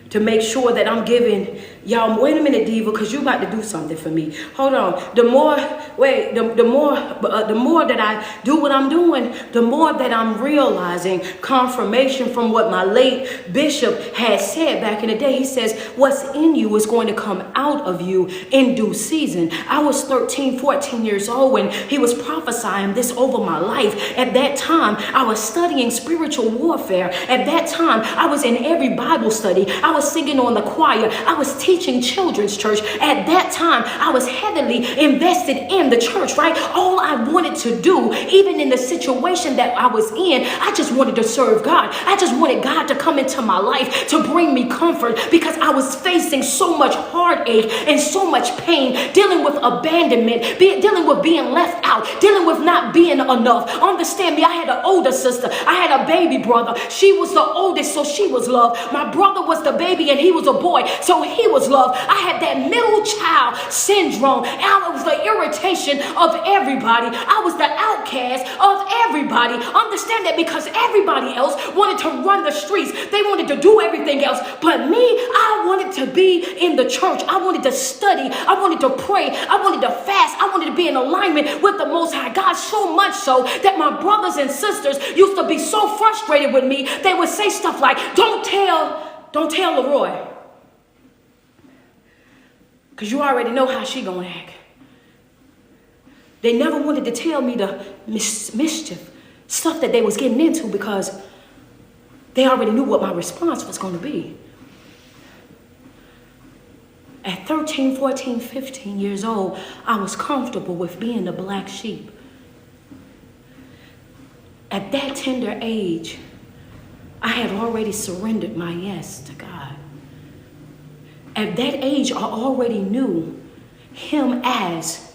Speaker 1: to make sure that I'm giving y'all. Wait a minute, Diva, because you about to do something for me. Hold on. The more that I do what I'm doing, the more that I'm realizing confirmation from what my late bishop had said back in the day. He says, what's in you is going to come out of you in due season. I was 13, 14 years old when he was prophesying this over my life. At that time, I was studying spiritual warfare. At that time, I was in every Bible study. I was singing on the choir. I was teaching children's church. At that time, I was heavily invested in the church, right? All I wanted to do, even in the situation that I was in, I just wanted to serve God. I just wanted God to come into my life to bring me comfort, because I was facing so much heartache and so much pain, dealing with abandonment, dealing with being left out, dealing with not being enough. Understand me, I had an older sister. I had a baby brother. She was the oldest, so she was loved. My brother was the baby and he was a boy, so he was loved. I had that middle child syndrome. I was the irritation of everybody. I was the outcast of everybody. Understand that, because everybody else wanted to run the streets. They wanted to do everything else. But me, I wanted to be in the church. I wanted to study. I wanted to pray. I wanted to fast. I wanted to be in alignment with the Most High God, so much so that my brothers and sisters used to be so frustrated with me. They would say stuff like, don't tell Leroy, because you already know how she gonna act. They never wanted to tell me the mischief, stuff that they was getting into, because they already knew what my response was gonna be. At 13, 14, 15 years old, I was comfortable with being the black sheep. At that tender age, I had already surrendered my yes to God. At that age, I already knew him as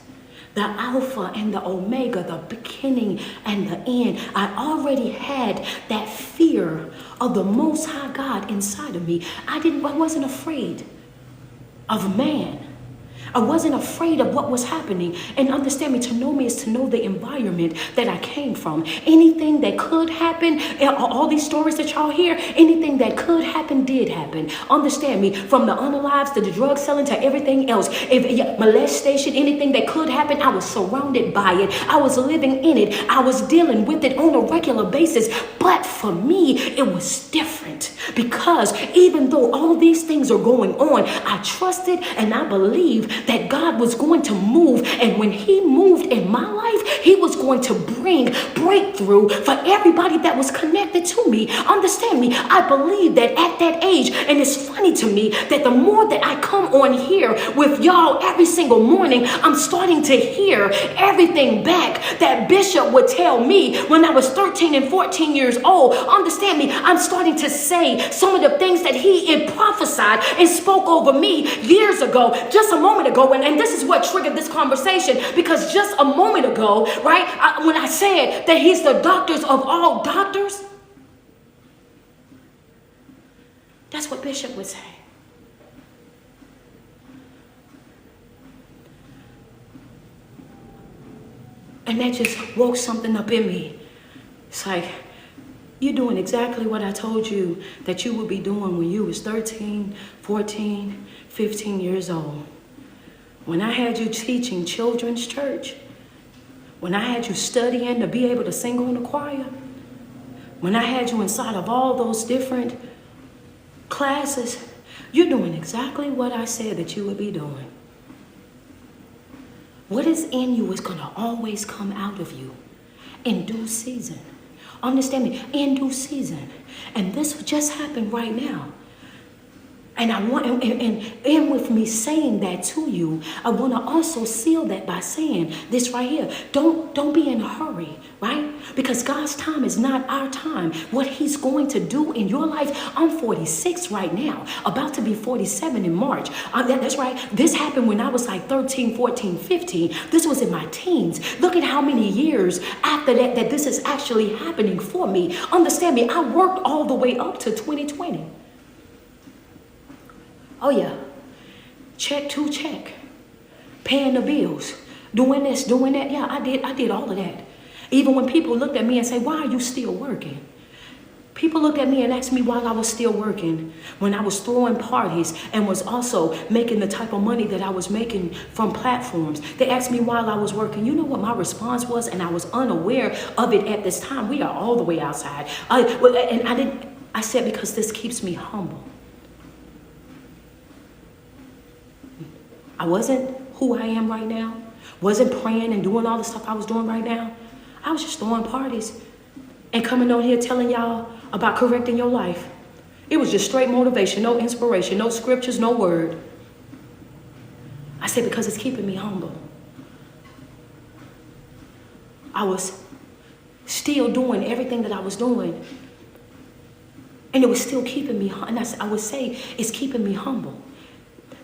Speaker 1: the Alpha and the Omega, the beginning and the end. I already had that fear of the Most High God inside of me. I wasn't afraid of man. I wasn't afraid of what was happening. And understand me, to know me is to know the environment that I came from. Anything that could happen, all these stories that y'all hear, anything that could happen did happen. Understand me, from the unalives to the drug selling to everything else. Molestation, anything that could happen, I was surrounded by it. I was living in it. I was dealing with it on a regular basis. But for me, it was different, because even though all these things are going on, I trusted and I believed that God was going to move. And when he moved in my life, he was going to bring breakthrough for everybody that was connected to me. Understand me, I believe that at that age, and it's funny to me that the more that I come on here with y'all every single morning, I'm starting to hear everything back that Bishop would tell me when I was 13 and 14 years old. Understand me, I'm starting to say some of the things that he had prophesied and spoke over me years ago, just a moment ago. And this is what triggered this conversation, because just a moment ago, right, when I said that he's the doctors of all doctors, that's what Bishop would say. And that just woke something up in me. It's like, you're doing exactly what I told you that you would be doing when you was 13, 14, 15 years old. When I had you teaching children's church, when I had you studying to be able to sing on the choir, when I had you inside of all those different classes, you're doing exactly what I said that you would be doing. What is in you is going to always come out of you in due season. Understand me? In due season. And this just happened right now. And I want, and with me saying that to you, I want to also seal that by saying this right here. Don't be in a hurry, right? Because God's time is not our time. What he's going to do in your life, I'm 46 right now, about to be 47 in March. That's right. This happened when I was like 13, 14, 15. This was in my teens. Look at how many years after that this is actually happening for me. Understand me, I worked all the way up to 2020. Oh yeah, check to check, paying the bills, doing this, doing that. Yeah, I did all of that. Even when people looked at me and say, why are you still working? People looked at me and asked me why I was still working when I was throwing parties and was also making the type of money that I was making from platforms. They asked me while I was working. You know what my response was? And I was unaware of it at this time. We are all the way outside. I said, because this keeps me humble. I wasn't who I am right now. Wasn't praying and doing all the stuff I was doing right now. I was just throwing parties and coming on here telling y'all about correcting your life. It was just straight motivation, no inspiration, no scriptures, no word. I said, because it's keeping me humble. I was still doing everything that I was doing. And it was still keeping me, and I would say it's keeping me humble.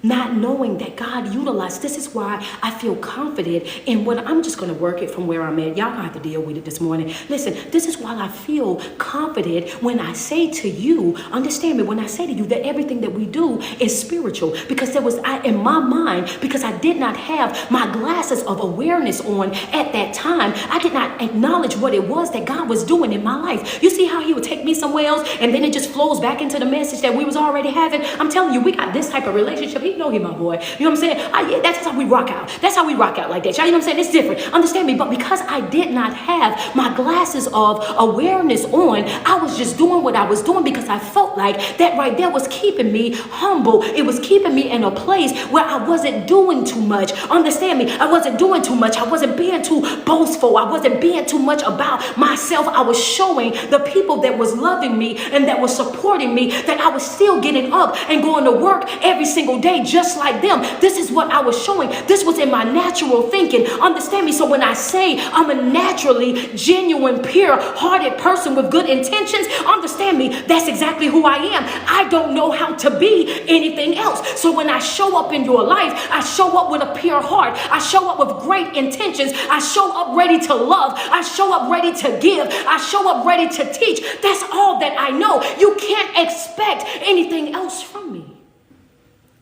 Speaker 1: Not knowing that God utilized. This is why I feel confident in what I'm just going to work it from where I'm at. Y'all gonna have to deal with it this morning. Listen, this is why I feel confident when I say to you, understand me, when I say to you that everything that we do is spiritual. Because there was, in my mind, because I did not have my glasses of awareness on at that time, I did not acknowledge what it was that God was doing in my life. You see how he would take me somewhere else and then it just flows back into the message that we was already having? I'm telling you, we got this type of relationship. You know he my boy. You know what I'm saying? Yeah, that's how we rock out. That's how we rock out like that. Y'all, you know what I'm saying? It's different. Understand me? But because I did not have my glasses of awareness on, I was just doing what I was doing because I felt like that right there was keeping me humble. It was keeping me in a place where I wasn't doing too much. Understand me? I wasn't doing too much. I wasn't being too boastful. I wasn't being too much about myself. I was showing the people that was loving me and that was supporting me that I was still getting up and going to work every single day just like them. This is what I was showing. This was in my natural thinking. Understand me? So when I say I'm a naturally genuine, pure-hearted person with good intentions, understand me, that's exactly who I am. I don't know how to be anything else. So when I show up in your life, I show up with a pure heart. I show up with great intentions. I show up ready to love. I show up ready to give. I show up ready to teach. That's all that I know. You can't expect anything else from me.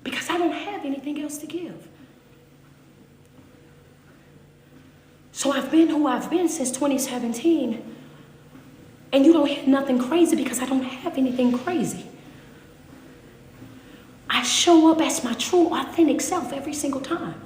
Speaker 1: Because I don't have anything else to give. So I've been who I've been since 2017. And you don't hear nothing crazy because I don't have anything crazy. I show up as my true, authentic self every single time.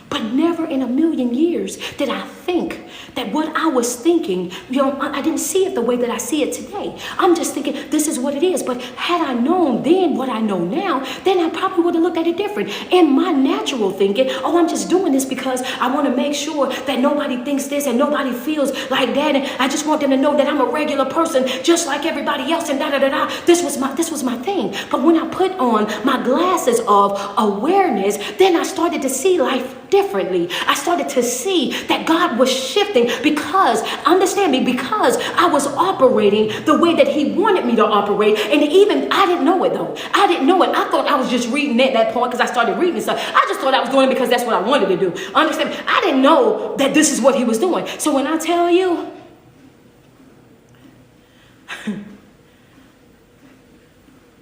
Speaker 1: But never in a million years did I think that what I was thinking, I didn't see it the way that I see it today. I'm just thinking this is what it is. But had I known then what I know now, then I probably would have looked at it different. In my natural thinking, I'm just doing this because I want to make sure that nobody thinks this and nobody feels like that. And I just want them to know that I'm a regular person just like everybody else and da-da-da-da. This was my thing. But when I put on my glasses of awareness, then I started to see life differently. I started to see that God was shifting because, understand me, because I was operating the way that he wanted me to operate. And even, I didn't know it though. I didn't know it. I thought I was just reading at that point because I started reading stuff. I just thought I was doing it because that's what I wanted to do. Understand me? I didn't know that this is what he was doing. So when I tell you,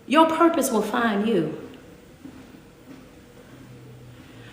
Speaker 1: your purpose will find you.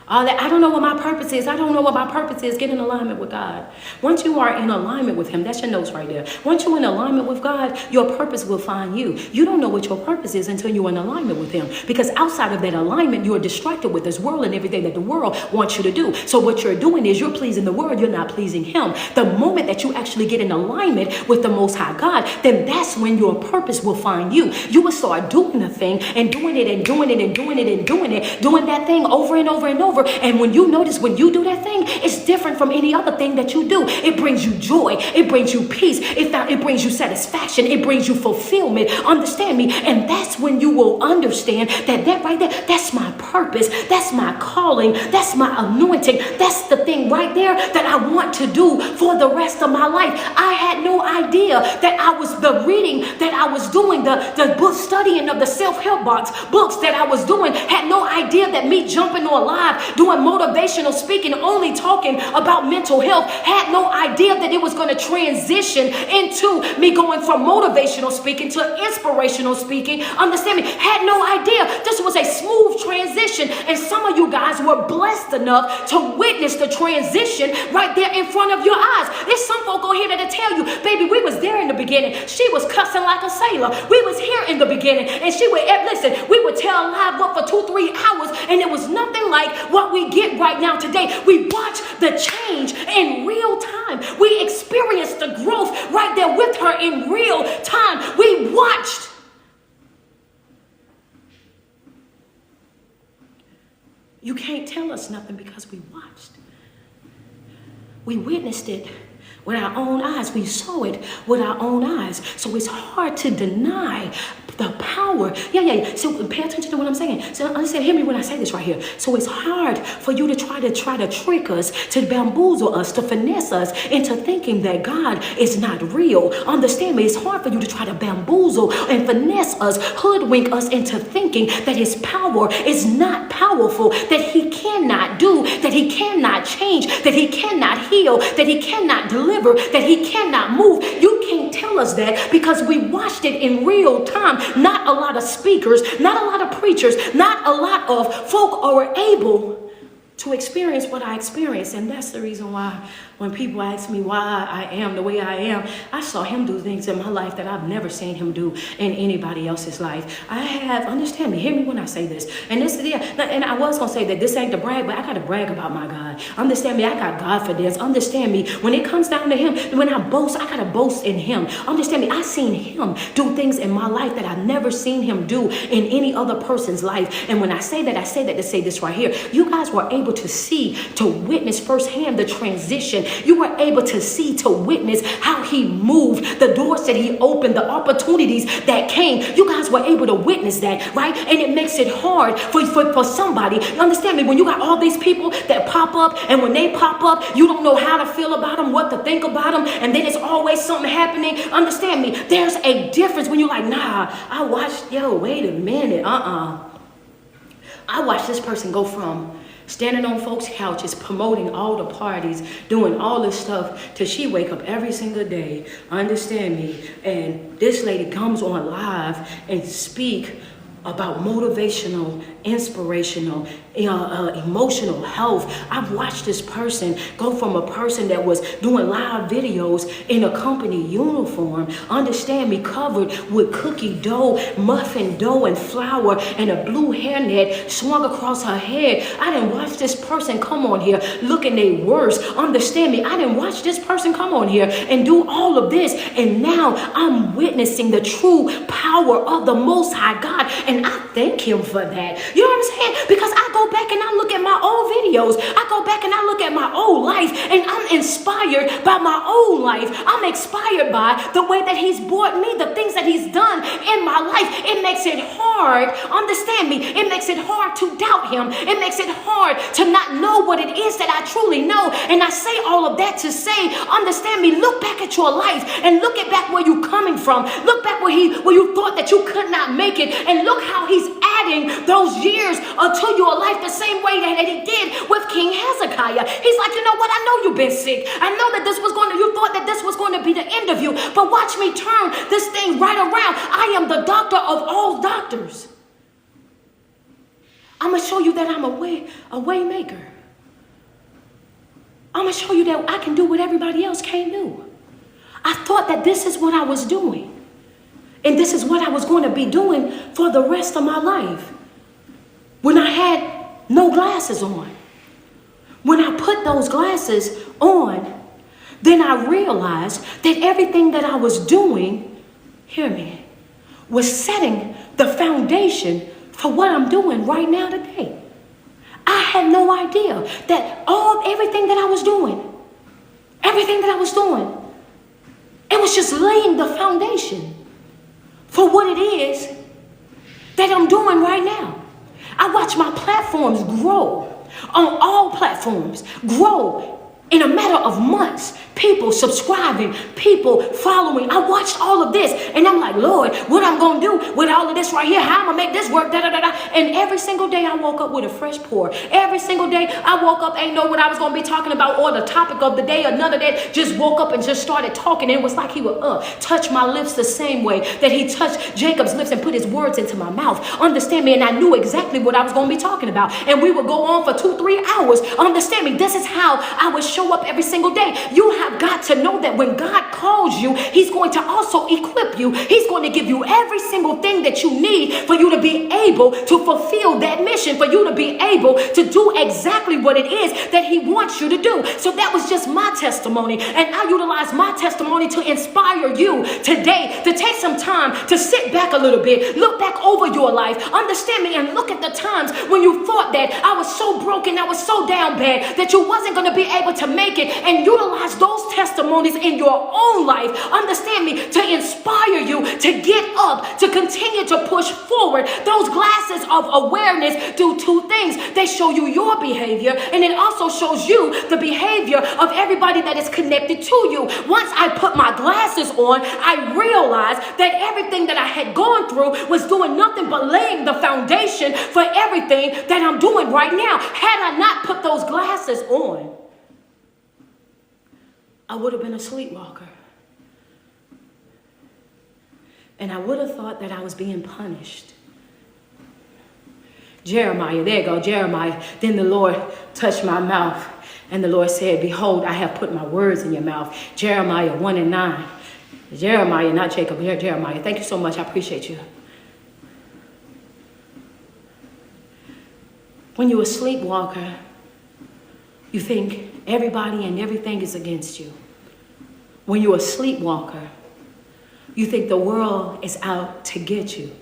Speaker 1: I don't know what my purpose is. I don't know what my purpose is. Get in alignment with God. Once you are in alignment with him, that's your notes right there. Once you're in alignment with God, your purpose will find you. You don't know what your purpose is until you're in alignment with him. Because outside of that alignment, you're distracted with this world and everything that the world wants you to do. So what you're doing is you're pleasing the world. You're not pleasing him. The moment that you actually get in alignment with the Most High God, then that's when your purpose will find you. You will start doing the thing and doing it and doing it and doing it and doing it, doing that thing over and over and over. over. And when you notice, when you do that thing, it's different from any other thing that you do. It brings you joy. It brings you peace. It brings you satisfaction. It brings you fulfillment. Understand me? And that's when you will understand that right there, that's my purpose. That's my calling. That's my anointing. That's the thing right there that I want to do for the rest of my life. I had no idea that the reading that I was doing, the book studying of the self-help books that I was doing, had no idea that me jumping on live, doing motivational speaking, only talking about mental health, had no idea that it was going to transition into me going from motivational speaking to inspirational speaking. Understand me? Had no idea. This was a smooth transition, and some of you guys were blessed enough to witness the transition right there in front of your eyes. There's some folk on here that'll tell you, baby, we was there in the beginning. She was cussing like a sailor. We was here in the beginning, and she would listen. We would tell live up for 2-3 hours, and it was nothing like what we get right now today. We watched the change in real time. We experienced the growth right there with her in real time. We watched. You can't tell us nothing because we watched. We witnessed it with our own eyes. We saw it with our own eyes. So it's hard to deny the power. Yeah. So pay attention to what I'm saying. So understand, hear me when I say this right here. So it's hard for you to try to trick us, to bamboozle us, to finesse us into thinking that God is not real. Understand me? It's hard for you to try to bamboozle and finesse us, hoodwink us into thinking that his power is not powerful, that he cannot do, that he cannot change, that he cannot heal, that he cannot deliver, that he cannot move. You can't tell us that because we watched it in real time. Not a lot of speakers, not a lot of preachers, not a lot of folk are able to experience what I experienced. And that's the reason why when people ask me why I am the way I am, I saw him do things in my life that I've never seen him do in anybody else's life. I have, understand me, hear me when I say this. And this, yeah, and I was going to say that this ain't to brag, but I got to brag about my God. Understand me, I got confidence. Understand me, when it comes down to him, when I boast, I got to boast in him. Understand me, I seen him do things in my life that I've never seen him do in any other person's life. And when I say that to say this right here. You guys were able to see, to witness firsthand the transition. You were able to see, to witness how he moved, the doors that he opened, the opportunities that came. You guys were able to witness that, right? And it makes it hard for somebody. You understand me? When you got all these people that pop up, and when they pop up, you don't know how to feel about them, what to think about them, and then it's always something happening. Understand me? There's a difference when you're like, nah, I watched, wait a minute, I watched this person go from standing on folks' couches, promoting all the parties, doing all this stuff, till she wake up every single day, understand me, and this lady comes on live and speak about motivational, inspirational, emotional health. I've watched this person go from a person that was doing live videos in a company uniform, understand me, covered with cookie dough, muffin dough and flour, and a blue hairnet swung across her head. I didn't watch this person come on here looking their worst. Understand me, I didn't watch this person come on here and do all of this. And now I'm witnessing the true power of the Most High God. And I thank him for that. You know what I'm saying? Because I go back and I look at my old videos. I go back and I look at my old life, and I'm inspired by my old life. I'm inspired by the way that he's brought me, the things that he's done in my life. It makes it hard, understand me, it makes it hard to doubt him. It makes it hard to not know what it is that I truly know. And I say all of that to say, understand me, look back at your life and look at back where you're coming from. Look back where you thought that you could not make it, and look how he's adding those years to your life the same way that he did with King Hezekiah. He's like, you know what? I know you've been sick. I know that you thought that this was going to be the end of you, but watch me turn this thing right around. I am the doctor of all doctors. I'm going to show you that I'm a way maker. I'm going to show you that I can do what everybody else can't do. I thought that this is what I was doing, and this is what I was going to be doing for the rest of my life. When I had no glasses on, when I put those glasses on, then I realized that everything that I was doing, hear me, was setting the foundation for what I'm doing right now today. I had no idea that everything that I was doing, it was just laying the foundation for what it is that I'm doing right now. I watch my platforms grow, on all platforms, grow in a matter of months. People subscribing, people following. I watched all of this and I'm like, Lord, what I'm going to do with all of this right here? How I'm going to make this work? And every single day I woke up with a fresh pour. Every single day I woke up, ain't know what I was going to be talking about or the topic of the day or none of that. Just woke up and just started talking. And it was like he would touch my lips the same way that he touched Jacob's lips and put his words into my mouth. Understand me? And I knew exactly what I was going to be talking about. And we would go on for 2-3 hours. Understand me? This is how I would show up every single day. You have got to know that when God calls you, he's going to also equip you. He's going to give you every single thing that you need for you to be able to fulfill that mission, for you to be able to do exactly what it is that he wants you to do. So that was just my testimony. And I utilize my testimony to inspire you today to take some time to sit back a little bit, look back over your life, understand me, and look at the times when you thought that I was so broken, I was so down bad that you wasn't going to be able to make it, and utilize those testimonies in your own life, understand me, to inspire you to get up, to continue to push forward. Those glasses of awareness do two things. They show you your behavior, and it also shows you the behavior of everybody that is connected to you. Once I put my glasses on, I realized that everything that I had gone through was doing nothing but laying the foundation for everything that I'm doing right now. Had I not put those glasses on, I would have been a sleepwalker. And I would have thought that I was being punished. Jeremiah, there you go, Jeremiah. Then the Lord touched my mouth. And the Lord said, behold, I have put my words in your mouth. Jeremiah 1:9. Jeremiah, not Jacob, here, Jeremiah. Thank you so much. I appreciate you. When you're a sleepwalker, you think everybody and everything is against you. When you're a sleepwalker, you think the world is out to get you.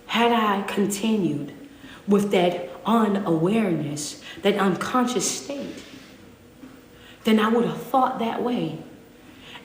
Speaker 1: Had I continued with that unawareness, that unconscious state, then I would have thought that way.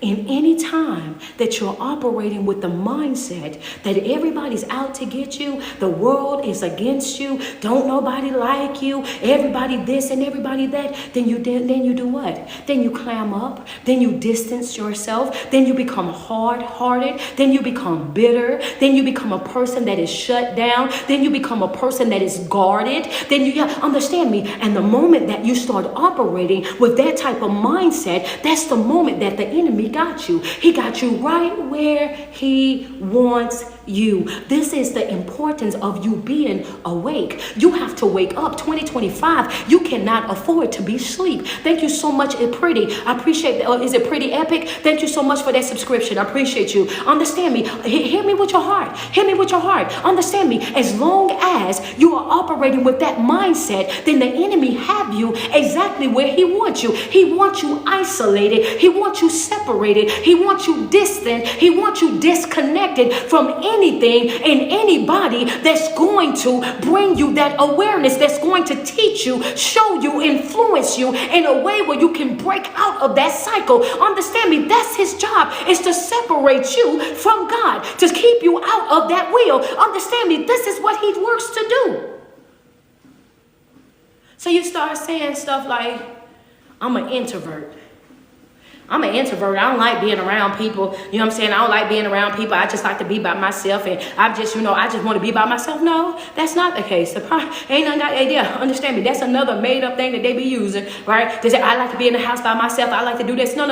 Speaker 1: And any time that you're operating with the mindset that everybody's out to get you, the world is against you, don't nobody like you, everybody this and everybody that, then you do what? Then you clam up, then you distance yourself, then you become hard-hearted, then you become bitter, then you become a person that is shut down, then you become a person that is guarded, then you understand me. And the moment that you start operating with that type of mindset, that's the moment that the enemy got you. He got you right where he wants you. This is the importance of you being awake. You have to wake up. 2025, you cannot afford to be asleep. Thank you so much, Pretty. I appreciate that. Is it Pretty Epic? Thank you so much for that subscription. I appreciate you. Understand me. Hear me with your heart. Hear me with your heart. Understand me. As long as you are operating with that mindset, then the enemy have you exactly where he wants you. He wants you isolated. He wants you separated. He wants you distant. He wants you disconnected from anything and anybody that's going to bring you that awareness, that's going to teach you, show you, influence you in a way where you can break out of that cycle. Understand me, that's his job, is to separate you from God, to keep you out of that wheel. Understand me, this is what he works to do. So you start saying stuff like, I'm an introvert. I'm an introvert. I don't like being around people. You know what I'm saying? I don't like being around people. I just like to be by myself. And I just want to be by myself. No, that's not the case. Ain't none that idea. Understand me. That's another made up thing that they be using, right? They say, I like to be in the house by myself. I like to do this. No.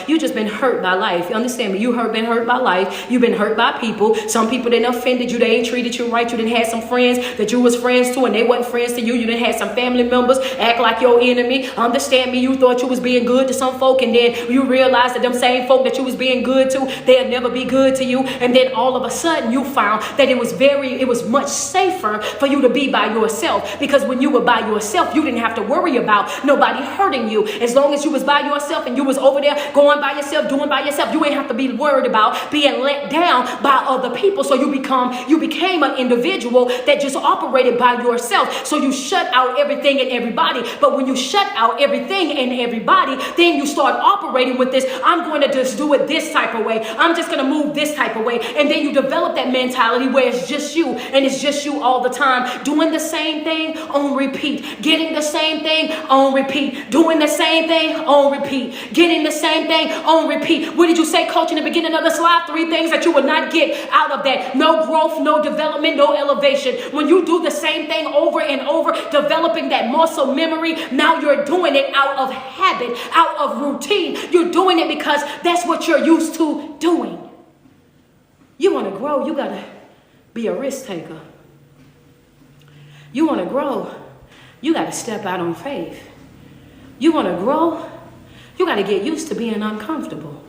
Speaker 1: You just been hurt by life. You understand me? Been hurt by life. You've been hurt by people. Some people didn't offended you. They ain't treated you right. You didn't have some friends that you was friends to and they wasn't friends to you. You didn't have some family members act like your enemy. Understand me? You thought you was being good to some folk and then you you realize that them same folk that you was being good to, they'll never be good to you. And then all of a sudden you found that it was much safer for you to be by yourself, because when you were by yourself, you didn't have to worry about nobody hurting you. As long as you was by yourself and you was over there going by yourself, doing by yourself, you ain't have to be worried about being let down by other people. So you became an individual that just operated by yourself. So you shut out everything and everybody. But when you shut out everything and everybody, then you start operating with this, I'm going to just do it this type of way. I'm just going to move this type of way. And then you develop that mentality where it's just you, and it's just you all the time, doing the same thing on repeat, getting the same thing on repeat, doing the same thing on repeat, getting the same thing on repeat. What did you say, coach, in the beginning of the slide? 3 things that you would not get out of that. No growth, no development, no elevation. When you do the same thing over and over, developing that muscle memory, now you're doing it out of habit, out of routine. You're doing it because that's what you're used to doing. You want to grow, you got to be a risk taker. You want to grow, you got to step out on faith. You want to grow, you got to get used to being uncomfortable.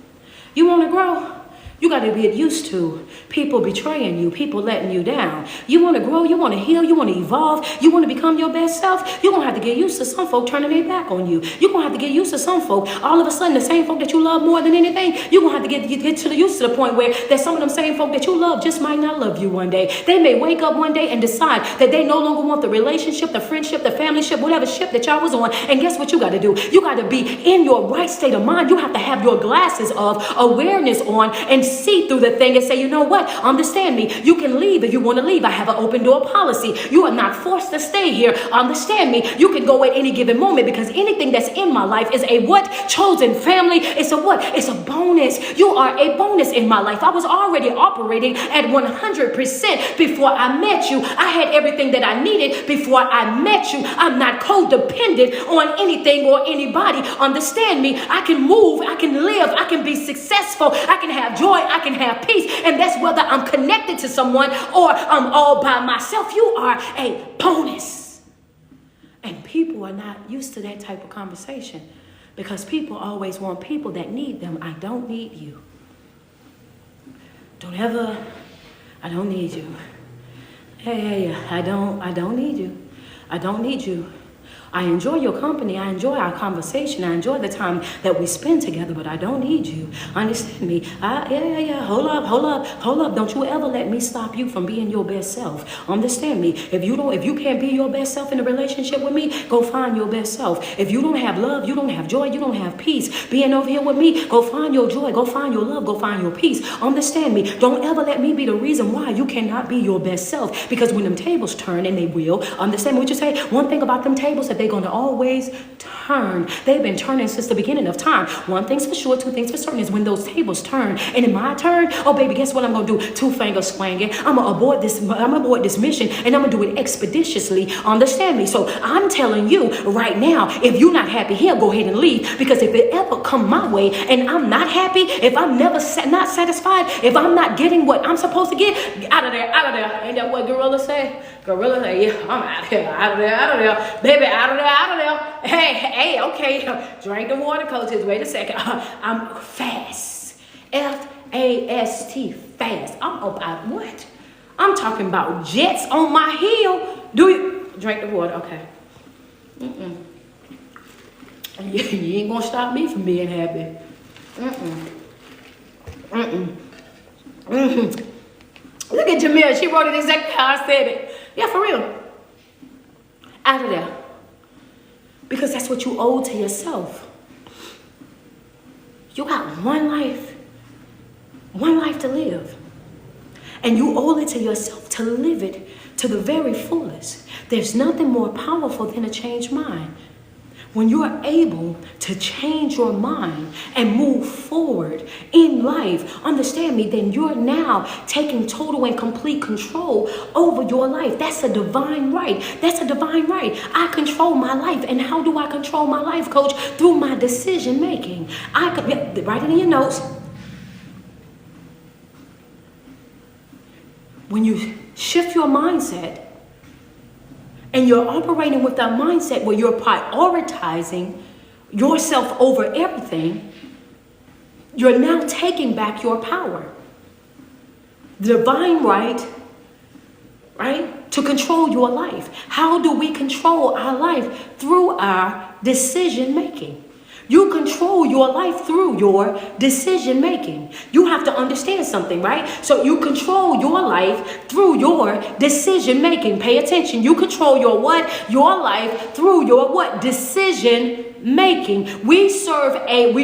Speaker 1: You want to grow, you got to get used to people betraying you, people letting you down. You want to grow, you want to heal, you want to evolve, you want to become your best self. You're going to have to get used to some folk turning their back on you. You're going to have to get used to some folk. All of a sudden, the same folk that you love more than anything, you're going to have to get used to the point where that some of them same folk that you love just might not love you one day. They may wake up one day and decide that they no longer want the relationship, the friendship, the family ship, whatever ship that y'all was on. And guess what you got to do? You got to be in your right state of mind. You have to have your glasses of awareness on and see through the thing and say, you know what? Understand me. You can leave if you want to leave. I have an open door policy. You are not forced to stay here. Understand me. You can go at any given moment, because anything that's in my life is a what? Chosen family. It's a what? It's a bonus. You are a bonus in my life. I was already operating at 100% before I met you. I had everything that I needed before I met you. I'm not codependent on anything or anybody. Understand me. I can move. I can live. I can be successful. I can have joy. I can have peace. And that's whether I'm connected to someone or I'm all by myself. You are a bonus. And people are not used to that type of conversation, because people always want people that need them. I don't need you. I don't need you. Hey, I don't need you. I don't need you. I enjoy your company. I enjoy our conversation. I enjoy the time that we spend together, but I don't need you. Understand me? Hold up. Don't you ever let me stop you from being your best self. Understand me? If you can't be your best self in a relationship with me, go find your best self. If you don't have love, you don't have joy, you don't have peace being over here with me, go find your joy, go find your love, go find your peace. Understand me? Don't ever let me be the reason why you cannot be your best self, because when them tables turn, and they will, understand what you say? One thing about them tables, that they're going to always turn. They've been turning since the beginning of time. One thing's for sure, 2 things for certain is when those tables turn. And in my turn, oh baby, guess what I'm going to do? 2 fingers swinging. I'm going to abort this mission, and I'm going to do it expeditiously. Understand me? So I'm telling you right now, if you're not happy here, go ahead and leave. Because if it ever come my way and I'm not happy, if I'm never not satisfied, if I'm not getting what I'm supposed to get, out of there. Ain't that what Gorilla say? Gorilla say, yeah, I'm out of there. Baby, out of there. Hey, okay. Drink the water, coaches. Wait a second. I'm fast. F-A-S-T, fast. I'm up out. What? I'm talking about jets on my heel. Do you drink the water? Okay. You ain't gonna stop me from being happy. Look at Jamila. She wrote it exactly how I said it. Yeah, for real. Out of there. Because that's what you owe to yourself. You got one life to live. And you owe it to yourself to live it to the very fullest. There's nothing more powerful than a changed mind. When you're able to change your mind and move forward in life, understand me, then you're now taking total and complete control over your life. That's a divine right. That's a divine right. I control my life. And how do I control my life, coach? Through my decision making. Write it in your notes. When you shift your mindset, and you're operating with that mindset where you're prioritizing yourself over everything, You're now taking back your power. The divine right, to control your life. How do we control our life? Through our decision making. You control your life through your decision making. You have to understand something, right? So you control your life through your decision making. Pay attention. You control your what? Your life through your what? Decision making. We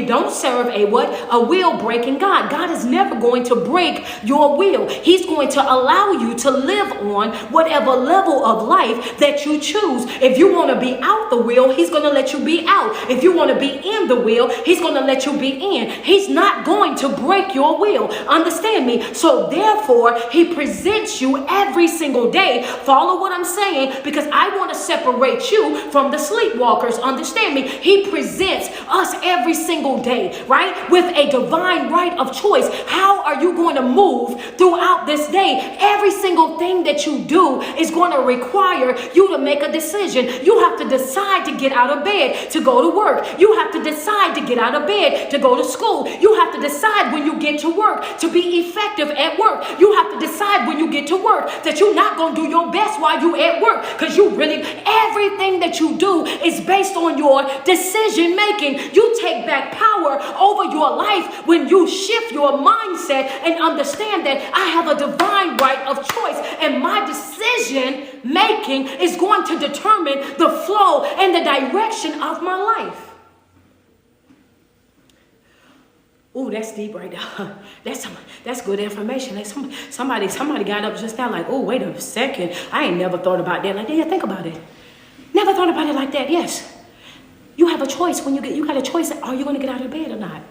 Speaker 1: don't serve a what? A will breaking God. God is never going to break your will. He's going to allow you to live on whatever level of life that you choose. If you want to be out the will, he's going to let you be out. If you want to be in the will, he's going to let you be in. He's not going to break your will. Understand me? So therefore, he presents you every single day. Follow what I'm saying, because I want to separate you from the sleepwalkers. Understand me? He presents us every single day, right? With a divine right of choice. How are you going to move throughout this day? Every single thing that you do is going to require you to make a decision. You have to decide to get out of bed to go to work. You have to decide to get out of bed to go to school. You have to decide when you get to work to be effective at work. You have to decide when you get to work that you're not going to do your best while you at work, because everything that you do is based on your decision making. You take back power over your life when you shift your mindset and understand that I have a divine right of choice, and my decision making is going to determine the flow and the direction of my life. Oh, that's deep right there. That's good information. Like somebody got up just now like, oh, wait a second. I ain't never thought about that. Like, yeah, think about it. Never thought about it like that. Yes. You have a choice when you got a choice. Are you going to get out of bed or not?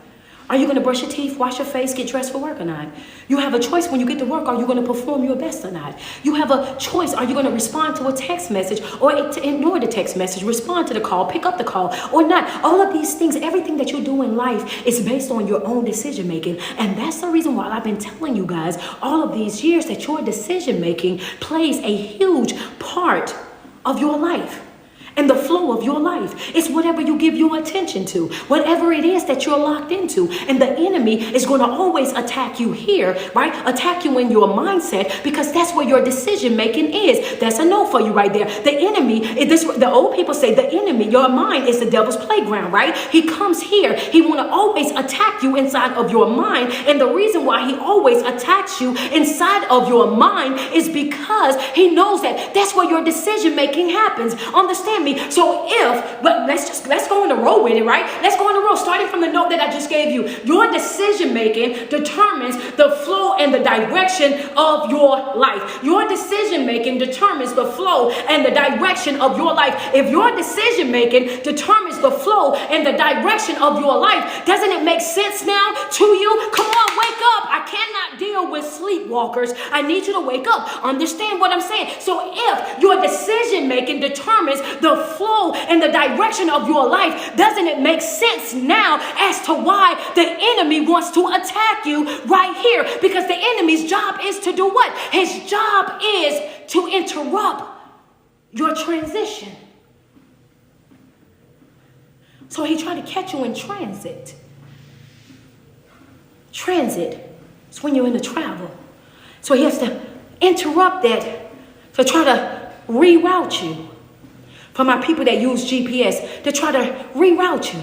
Speaker 1: Are you going to brush your teeth, wash your face, get dressed for work or not? You have a choice when you get to work. Are you going to perform your best or not? You have a choice. Are you going to respond to a text message or to ignore the text message, respond to the call, pick up the call or not? All of these things, everything that you do in life is based on your own decision making. And that's the reason why I've been telling you guys all of these years that your decision making plays a huge part of your life. And the flow of your life. It's whatever you give your attention to, whatever it is that you're locked into. And the enemy is going to always attack you here, right? Attack you in your mindset, because that's where your decision making is. That's a no for you right there. The enemy, the old people say the enemy, your mind is the devil's playground, right? He comes here. He want to always attack you inside of your mind. And the reason why he always attacks you inside of your mind is because he knows that that's where your decision making happens. Understand me? So let's go on the road with it, right? Let's go on the road, starting from the note that I just gave you. Your decision making determines the flow and the direction of your life. Your decision making determines the flow and the direction of your life. If your decision making determines the flow and the direction of your life, doesn't it make sense now to you? Come on, wake up. I cannot deal with sleepwalkers. I need you to wake up. Understand what I'm saying? So if your decision making determines the flow and the direction of your life, doesn't it make sense now as to why the enemy wants to attack you right here? Because the enemy's job is to do what? His job is to interrupt your transition. So he tried to catch you in transit. Transit is when you're in the travel. So he has to interrupt that to try to reroute you. For my people that use GPS, to try to reroute you.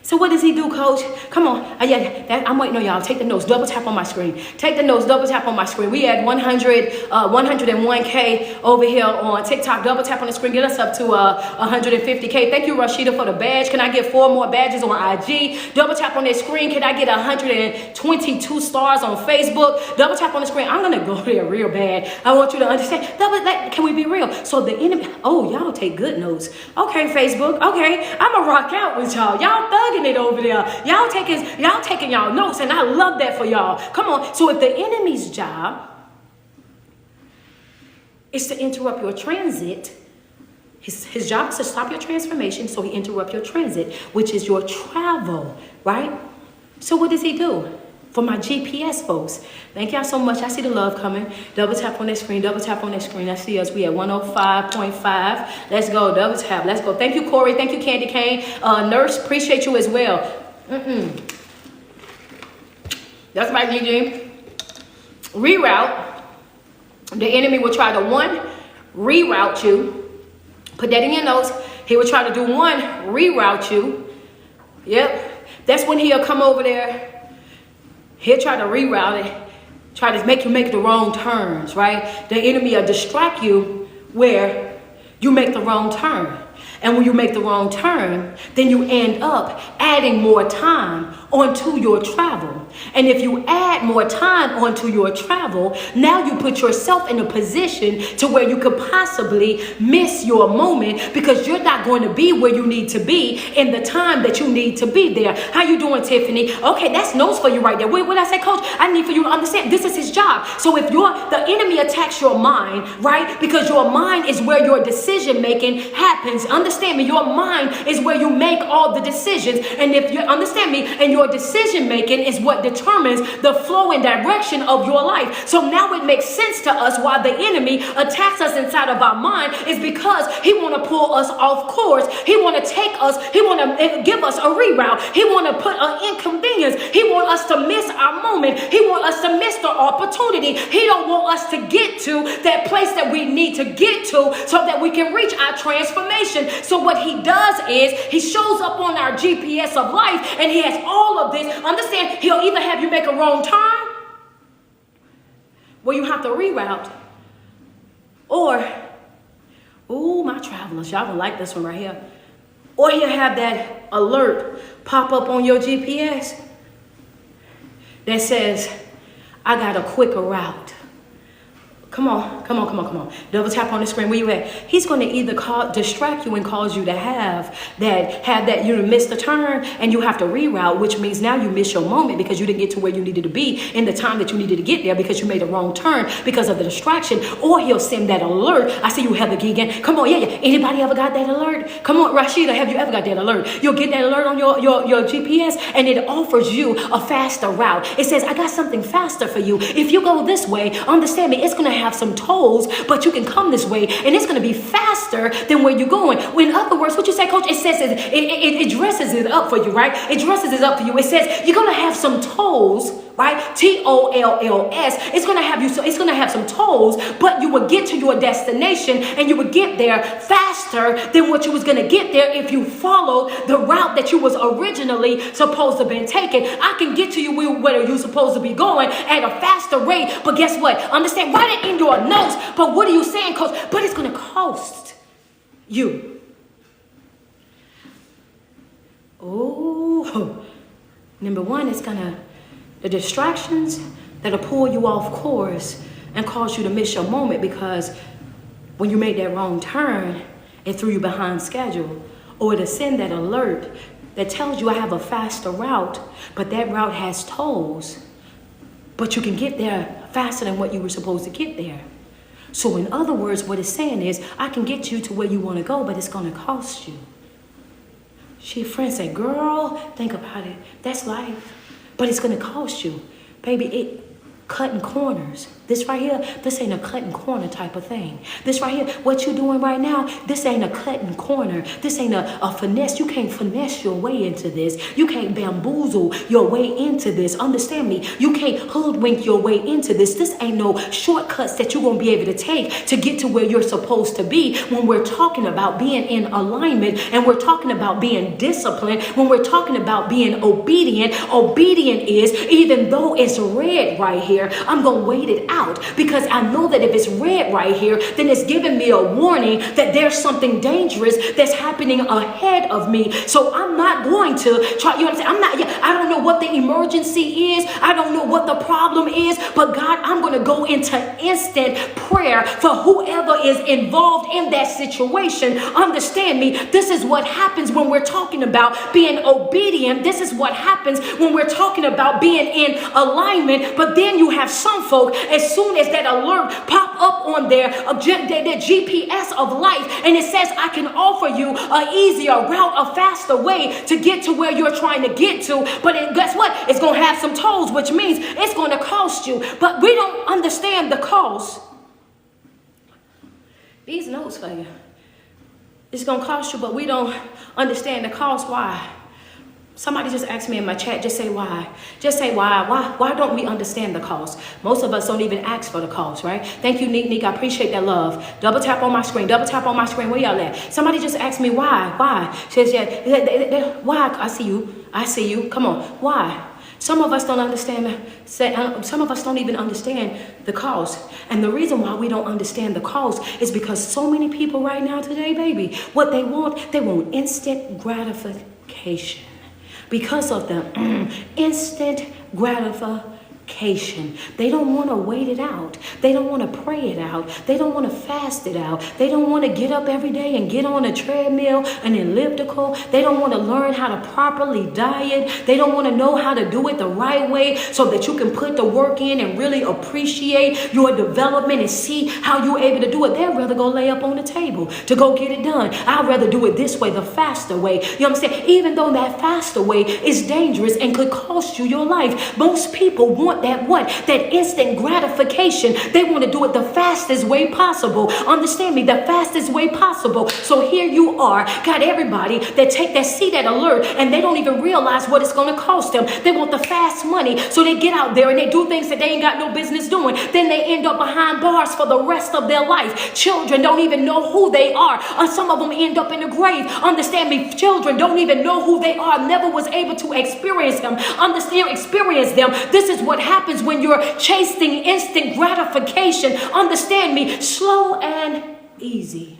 Speaker 1: So what does he do, coach? Come on. I'm waiting on y'all. Take the notes. Double tap on my screen. Take the notes. Double tap on my screen. We had 101K over here on TikTok. Double tap on the screen. Get us up to 150K. Thank you, Rashida, for the badge. Can I get 4 more badges on IG? Double tap on that screen. Can I get 122 stars on Facebook? Double tap on the screen. I'm going to go there real bad. I want you to understand. Can we be real? So the enemy. Oh, y'all take good notes. Okay, Facebook. Okay. I'm going to rock out with y'all. Y'all it over there. Y'all taking y'all notes, and I love that for y'all. Come on. So if the enemy's job is to interrupt your transit, his job is to stop your transformation, so he interrupts your transit, which is your travel, right? So what does he do? For my GPS folks, thank y'all so much. I see the love coming. Double tap on that screen. Double tap on that screen. I see us. We at 105.5. Let's go. Double tap. Let's go. Thank you, Corey. Thank you, Candy Cane. Nurse, appreciate you as well. That's right, DJ. Reroute. The enemy will try to, one, reroute you. Put that in your notes. He will try to do one, reroute you. Yep. That's when he'll come over there. He'll try to reroute it. Try to make you make the wrong turns, right? The enemy will distract you where you make the wrong turn. And when you make the wrong turn, then you end up adding more time onto your travel. And if you add more time onto your travel, now you put yourself in a position to where you could possibly miss your moment because you're not going to be where you need to be in the time that you need to be there. How you doing, Tiffany? Okay, that's notes for you right there. What I say, Coach? I need for you to understand this is his job. So if the enemy attacks your mind, right? Because your mind is where your decision making happens. Understand me, your mind is where you make all the decisions. And if you understand me, and your decision making is what determines the flow and direction of your life. So now it makes sense to us why the enemy attacks us inside of our mind is because he want to pull us off course. He want to take us, he want to give us a reroute. He want to put an inconvenience. He want us to miss our moment. He want us to miss the opportunity. He don't want us to get to that place that we need to get to so that we can reach our transformation. So what he does is he shows up on our GPS of life and he has all of this. Understand, he'll either have you make a wrong turn where you have to reroute, or, ooh, my travelers, y'all gonna like this one right here. Or he'll have that alert pop up on your GPS that says, I got a quicker route. Come on. Double tap on the screen. Where you at? He's going to either distract you and cause you to have that you miss the turn and you have to reroute, which means now you miss your moment because you didn't get to where you needed to be in the time that you needed to get there because you made a wrong turn because of the distraction. Or he'll send that alert. I see you, Heather Geegan. Come on, yeah. Anybody ever got that alert? Come on, Rashida, have you ever got that alert? You'll get that alert on your GPS and it offers you a faster route. It says, I got something faster for you. If you go this way, understand me, it's going to have some tolls, but you can come this way and it's going to be faster than where you're going. In other words, what you say, Coach, it says it dresses it up for you, right? It dresses it up for you. It says you're going to have some tolls, right? TOLLS. It's going to have you. So it's going to have some tolls, but you will get to your destination and you would get there faster than what you was going to get there if you followed the route that you was originally supposed to be taking. I can get to you where you're supposed to be going at a faster rate, but guess what? Understand, write it in your notes. But what are you saying, Coach? But it's going to cost you. Oh, number one, it's the distractions that'll pull you off course and cause you to miss your moment because when you made that wrong turn, it threw you behind schedule. Or to send that alert that tells you I have a faster route, but that route has tolls, but you can get there faster than what you were supposed to get there. So in other words, what it's saying is, I can get you to where you want to go, but it's going to cost you. She friend said, girl, think about it. That's life. But it's going to cost you. Baby, it cutting corners. This right here, this ain't a cutting corner type of thing. This right here, what you doing right now, this ain't a cutting corner. This ain't a finesse. You can't finesse your way into this. You can't bamboozle your way into this. Understand me. You can't hoodwink your way into this. This ain't no shortcuts that you're going to be able to take to get to where you're supposed to be when we're talking about being in alignment and we're talking about being disciplined, when we're talking about being obedient. Obedient is, even though it's red right here, I'm going to wait it out. Because I know that if it's red right here, then it's giving me a warning that there's something dangerous that's happening ahead of me. So I'm not going to try, you understand? I don't know what the emergency is. I don't know what the problem is, but God, I'm going to go into instant prayer for whoever is involved in that situation. Understand me. This is what happens when we're talking about being obedient. This is what happens when we're talking about being in alignment. But then you have some folk, as soon as that alert pop up on their GPS of life and it says I can offer you an easier route, a faster way to get to where you're trying to get to, but guess what? It's going to have some tolls, which means it's going to cost you. But we don't understand the cost. These notes for you. It's going to cost you, but we don't understand the cost. Why? Somebody just asked me in my chat, just say why. Just say why. Why don't we understand the cause? Most of us don't even ask for the cause, right? Thank you, Nick. I appreciate that love. Double tap on my screen. Double tap on my screen. Where y'all at? Somebody just asked me why. Why? Says, yeah, why? I see you. I see you. Come on. Why? Some of us don't understand. Some of us don't even understand the cause. And the reason why we don't understand the cause is because so many people right now today, baby, what they want instant gratification. Because of the instant gratification. They don't want to wait it out. They don't want to pray it out. They don't want to fast it out. They don't want to get up every day and get on a treadmill, an elliptical. They don't want to learn how to properly diet. They don't want to know how to do it the right way so that you can put the work in and really appreciate your development and see how you're able to do it. They'd rather go lay up on the table to go get it done. I'd rather do it this way, the faster way. You know what I'm saying? Even though that faster way is dangerous and could cost you your life. Most people want that instant gratification. They want to do it the fastest way possible. Understand me, the fastest way possible. So here you are, got everybody that see that alert and they don't even realize what it's going to cost them. They want the fast money, so they get out there and they do things that they ain't got no business doing. Then they end up behind bars for the rest of their life. Children don't even know who they are. Some of them end up in the grave. Understand me, children don't even know who they are. Never was able to experience them. Experience them. This is what happens when you're chasing instant gratification. Understand me, slow and easy.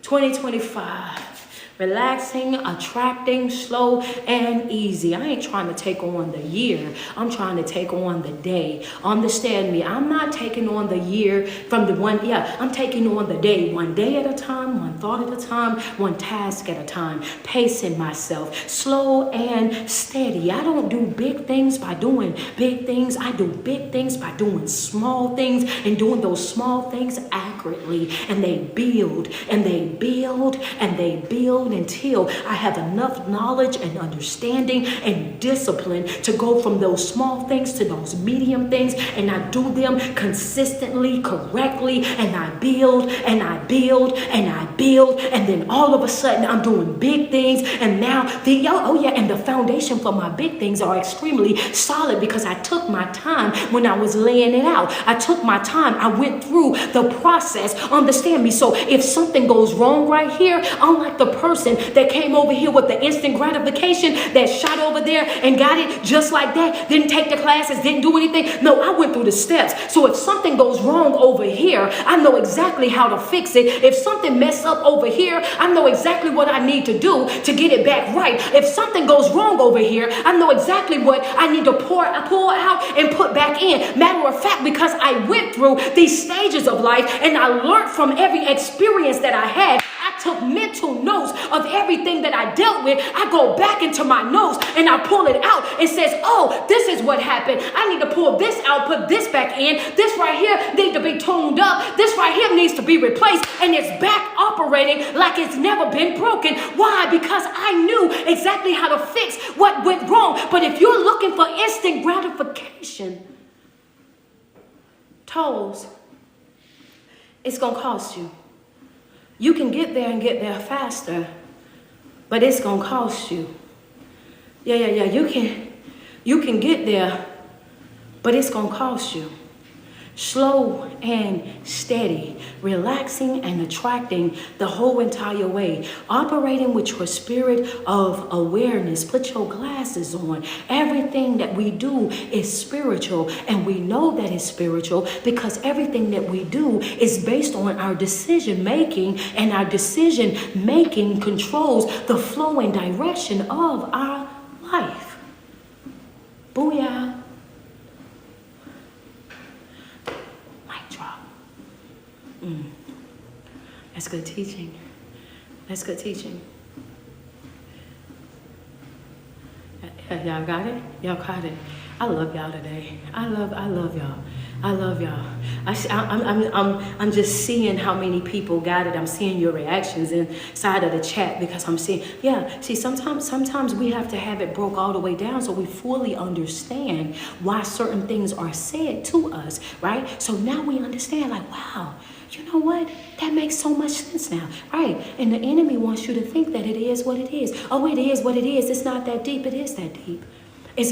Speaker 1: 2025. Relaxing, attracting, slow and easy. I ain't trying to take on the year. I'm trying to take on the day. Understand me. I'm not taking on the year from the one. Yeah, I'm taking on the day. One day at a time, one thought at a time, one task at a time. Pacing myself. Slow and steady. I don't do big things by doing big things. I do big things by doing small things and doing those small things accurately. And they build and they build and they build until I have enough knowledge and understanding and discipline to go from those small things to those medium things, and I do them consistently, correctly, and I build and I build and I build, and then all of a sudden I'm doing big things, and now and the foundation for my big things are extremely solid because I took my time when I was laying it out. I took my time. I went through the process. Understand me. So if something goes wrong right here, unlike the person that came over here with the instant gratification, that shot over there and got it just like that, didn't take the classes, didn't do anything. No, I went through the steps. So if something goes wrong over here, I know exactly how to fix it. If something messed up over here, I know exactly what I need to do to get it back right. If something goes wrong over here, I know exactly what I need to pull out and put back in. Matter of fact, because I went through these stages of life and I learned from every experience that I had, I took mental notes of everything that I dealt with. I go back into my notes and I pull it out and says, oh, this is what happened. I need to pull this out, put this back in. This right here needs to be tuned up. This right here needs to be replaced, and it's back operating like it's never been broken. Why? Because I knew exactly how to fix what went wrong. But if you're looking for instant gratification, tolls, it's going to cost you. You can get there and get there faster, but it's going to cost you. Yeah. You can get there, but it's going to cost you. Slow and steady, relaxing and attracting the whole entire way, operating with your spirit of awareness. Put your glasses on. Everything that we do is spiritual, and we know that it's spiritual because everything that we do is based on our decision making, and our decision making controls the flow and direction of our life. Booyah. That's good teaching. That's good teaching. Y'all got it? Y'all got it. I love y'all today. I love y'all. I love y'all. I'm just seeing how many people got it. I'm seeing your reactions inside of the chat because I'm seeing, yeah. See, sometimes we have to have it broke all the way down so we fully understand why certain things are said to us, right? So now we understand, like, wow, you know what? That makes so much sense now, right? And the enemy wants you to think that it is what it is. Oh, it is what it is. It's not that deep. It is that deep. It's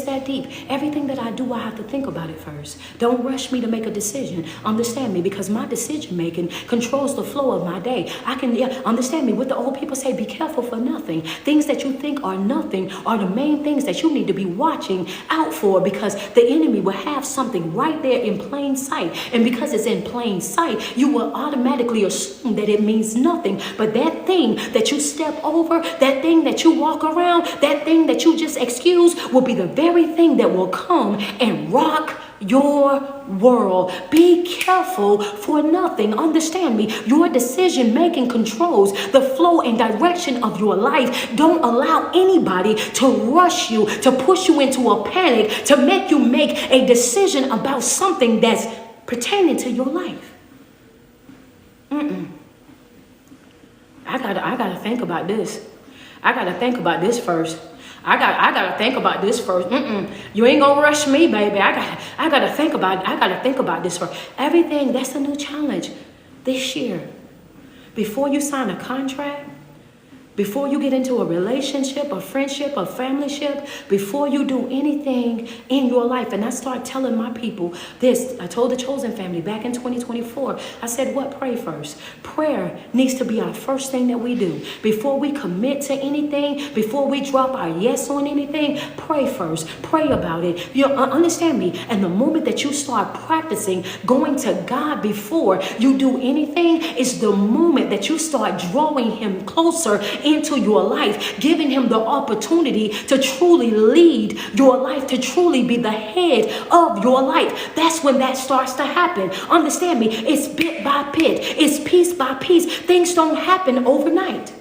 Speaker 1: that deep. Everything that I do, I have to think about it first. Don't rush me to make a decision. Understand me, because my decision making controls the flow of my day. Understand me. What the old people say, be careful for nothing. Things that you think are nothing are the main things that you need to be watching out for, because the enemy will have something right there in plain sight. And because it's in plain sight, you will automatically assume that it means nothing. But that thing that you step over, that thing that you walk around, that thing that you just excuse, will be the very thing that will come and rock your world. Be careful for nothing. Understand me. Your decision making controls the flow and direction of your life. Don't allow anybody to rush you, to push you into a panic, to make you make a decision about something that's pertaining to your life. I gotta think about this. I gotta think about this first. I gotta think about this first. You ain't gonna rush me, baby. I gotta think about this first. Everything, that's a new challenge this year. Before you sign a contract, before you get into a relationship, a friendship, a familyship, before you do anything in your life, and I start telling my people this, I told the Chosen family back in 2024, I said, what? Pray first. Prayer needs to be our first thing that we do. Before we commit to anything, before we drop our yes on anything, pray first. Pray about it. You understand me? And the moment that you start practicing going to God before you do anything is the moment that you start drawing him closer into your life, giving him the opportunity to truly lead your life, to truly be the head of your life. That's when that starts to happen. Understand me, it's bit by bit, it's piece by piece. Things don't happen overnight.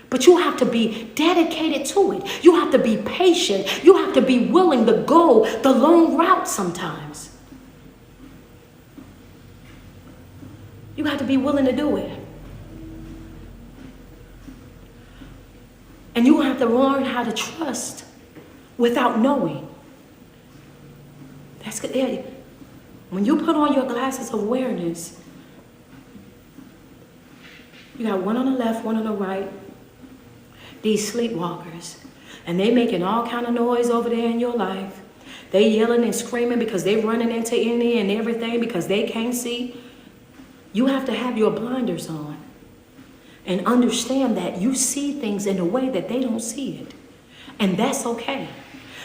Speaker 1: But you have to be dedicated to it. You have to be patient. You have to be willing to go the long route sometimes. You have to be willing to do it. And you have to learn how to trust without knowing. That's good. When you put on your glasses of awareness, you got one on the left, one on the right. These sleepwalkers. And they making all kind of noise over there in your life. They yelling and screaming because they running into any and everything because they can't see. You have to have your blinders on. And understand that you see things in a way that they don't see it. And that's okay.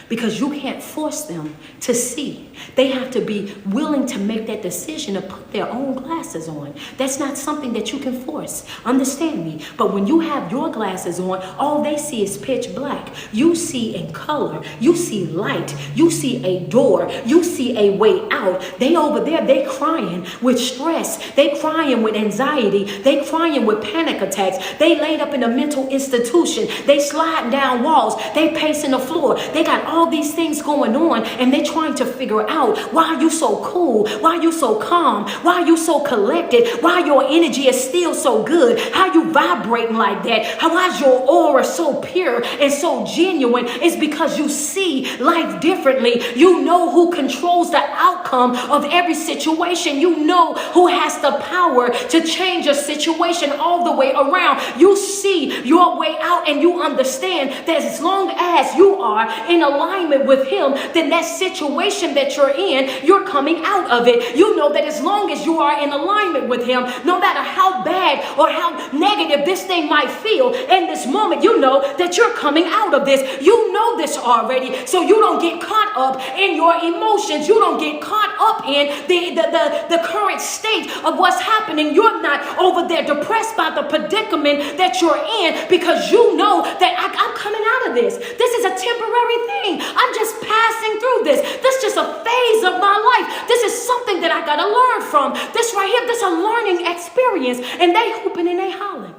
Speaker 1: Because you can't force them to see. They have to be willing to make that decision to put their own glasses on. That's not something that you can force. Understand me. But when you have your glasses on, all they see is pitch black. You see in color. You see light. You see a door. You see a way out. They over there, they crying with stress. They crying with anxiety. They crying with panic attacks. They laid up in a mental institution. They sliding down walls. They pacing the floor. They got all these things going on, and they're trying to figure out why you so cool, why you so calm, why you so collected, why your energy is still so good, how you vibrating like that, why is your aura so pure and so genuine. It's because you see life differently. You know who controls the outcome of every situation. You know who has the power to change a situation all the way around. You see your way out, and you understand that as long as you are in alignment with him, then that situation that you're in, you're coming out of it. You know that as long as you are in alignment with him, no matter how bad or how negative this thing might feel in this moment, you know that you're coming out of this. You know this already, so you don't get caught up in your emotions. You don't get caught up in the current state of what's happening. You're not over there depressed by the predicament that you're in, because you know that I'm coming out of this. This is a temporary thing. I'm just passing through this. This is just a phase of my life. This is something that I got to learn from. This right here, this is a learning experience. And they hooping and they hollering.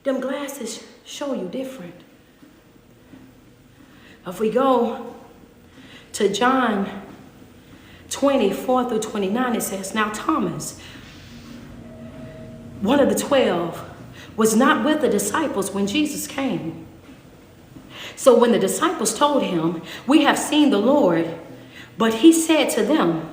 Speaker 1: Them glasses show you different. If we go to John 24 through 29, it says, now Thomas, one of the 12, was not with the disciples when Jesus came. So when the disciples told him, we have seen the Lord, but he said to them,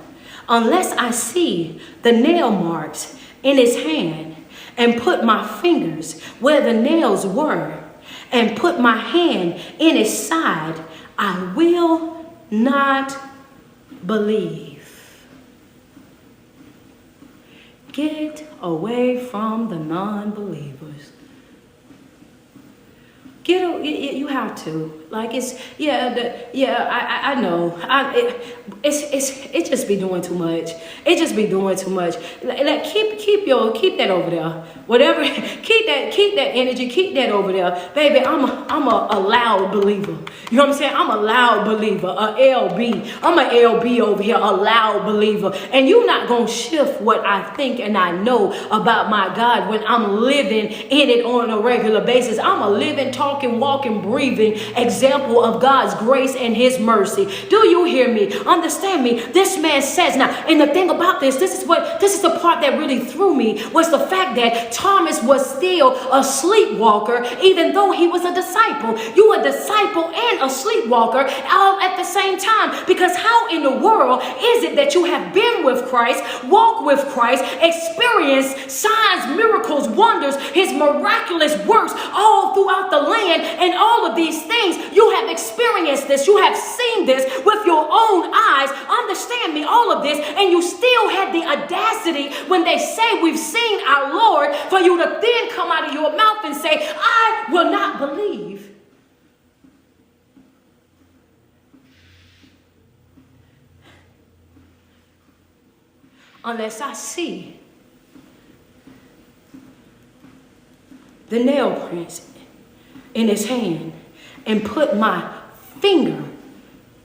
Speaker 1: unless I see the nail marks in his hand and put my fingers where the nails were and put my hand in his side, I will not believe. Get away from the non-believers. You have to. Like I know. It just be doing too much. It just be doing too much. Like keep that over there. Whatever. Keep that energy. Keep that over there, baby. I'm a loud believer. You know what I'm saying? I'm a loud believer. A LB. I'm a LB over here. A loud believer. And you're not gonna shift what I think and I know about my God when I'm living in it on a regular basis. I'm a living, talking, walking, breathing example of God's grace and his mercy. Do you hear me? Understand me? This man says now, and the thing about this is the part that really threw me, was the fact that Thomas was still a sleepwalker, even though he was a disciple. You a disciple and a sleepwalker all at the same time, because how in the world is it that you have been with Christ, walked with Christ, experienced signs, miracles, wonders, his miraculous works all throughout the land, and all of these things, you have experienced this, you have seen this with your own eyes, understand me, all of this, and you still had the audacity when they say we've seen our Lord, for you to then come out of your mouth and say, I will not believe. Unless I see the nail prints in his hand and put my finger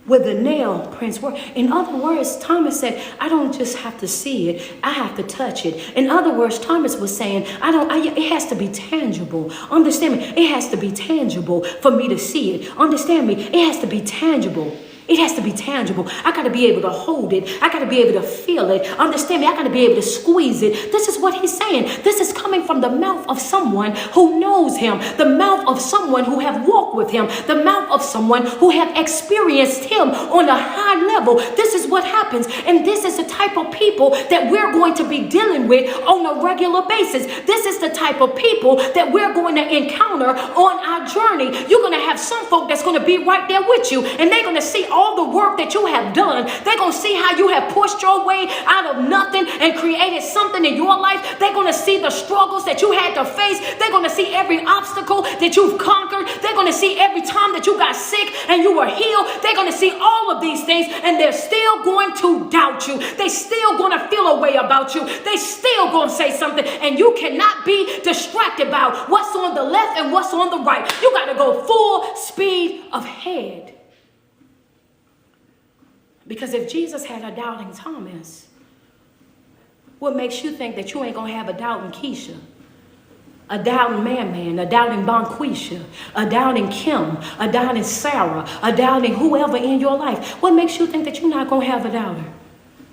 Speaker 1: where the nail prints were. In other words, Thomas said, I don't just have to see it, I have to touch it. In other words, Thomas was saying, it has to be tangible. Understand me? It has to be tangible for me to see it. Understand me? It has to be tangible. It has to be tangible. I got to be able to hold it. I got to be able to feel it. Understand me? I got to be able to squeeze it. This is what he's saying. This is coming from the mouth of someone who knows him, the mouth of someone who have walked with him, the mouth of someone who have experienced him on a high level. This is what happens. And this is the type of people that we're going to be dealing with on a regular basis. This is the type of people that we're going to encounter on our journey. You're going to have some folk that's going to be right there with you, and they're going to see all the work that you have done. They're going to see how you have pushed your way out of nothing and created something in your life. They're going to see the struggles that you had to face. They're going to see every obstacle that you've conquered. They're going to see every time that you got sick and you were healed. They're going to see all of these things, and they're still going to doubt you. They're still going to feel a way about you. They still going to say something, and you cannot be distracted by what's on the left and what's on the right. You got to go full speed ahead. Because if Jesus had a doubting Thomas, what makes you think that you ain't going to have a doubting Keisha, a doubting Man, a doubting Bonquisha, a doubting Kim, a doubting Sarah, a doubting whoever in your life? What makes you think that you're not going to have a doubter?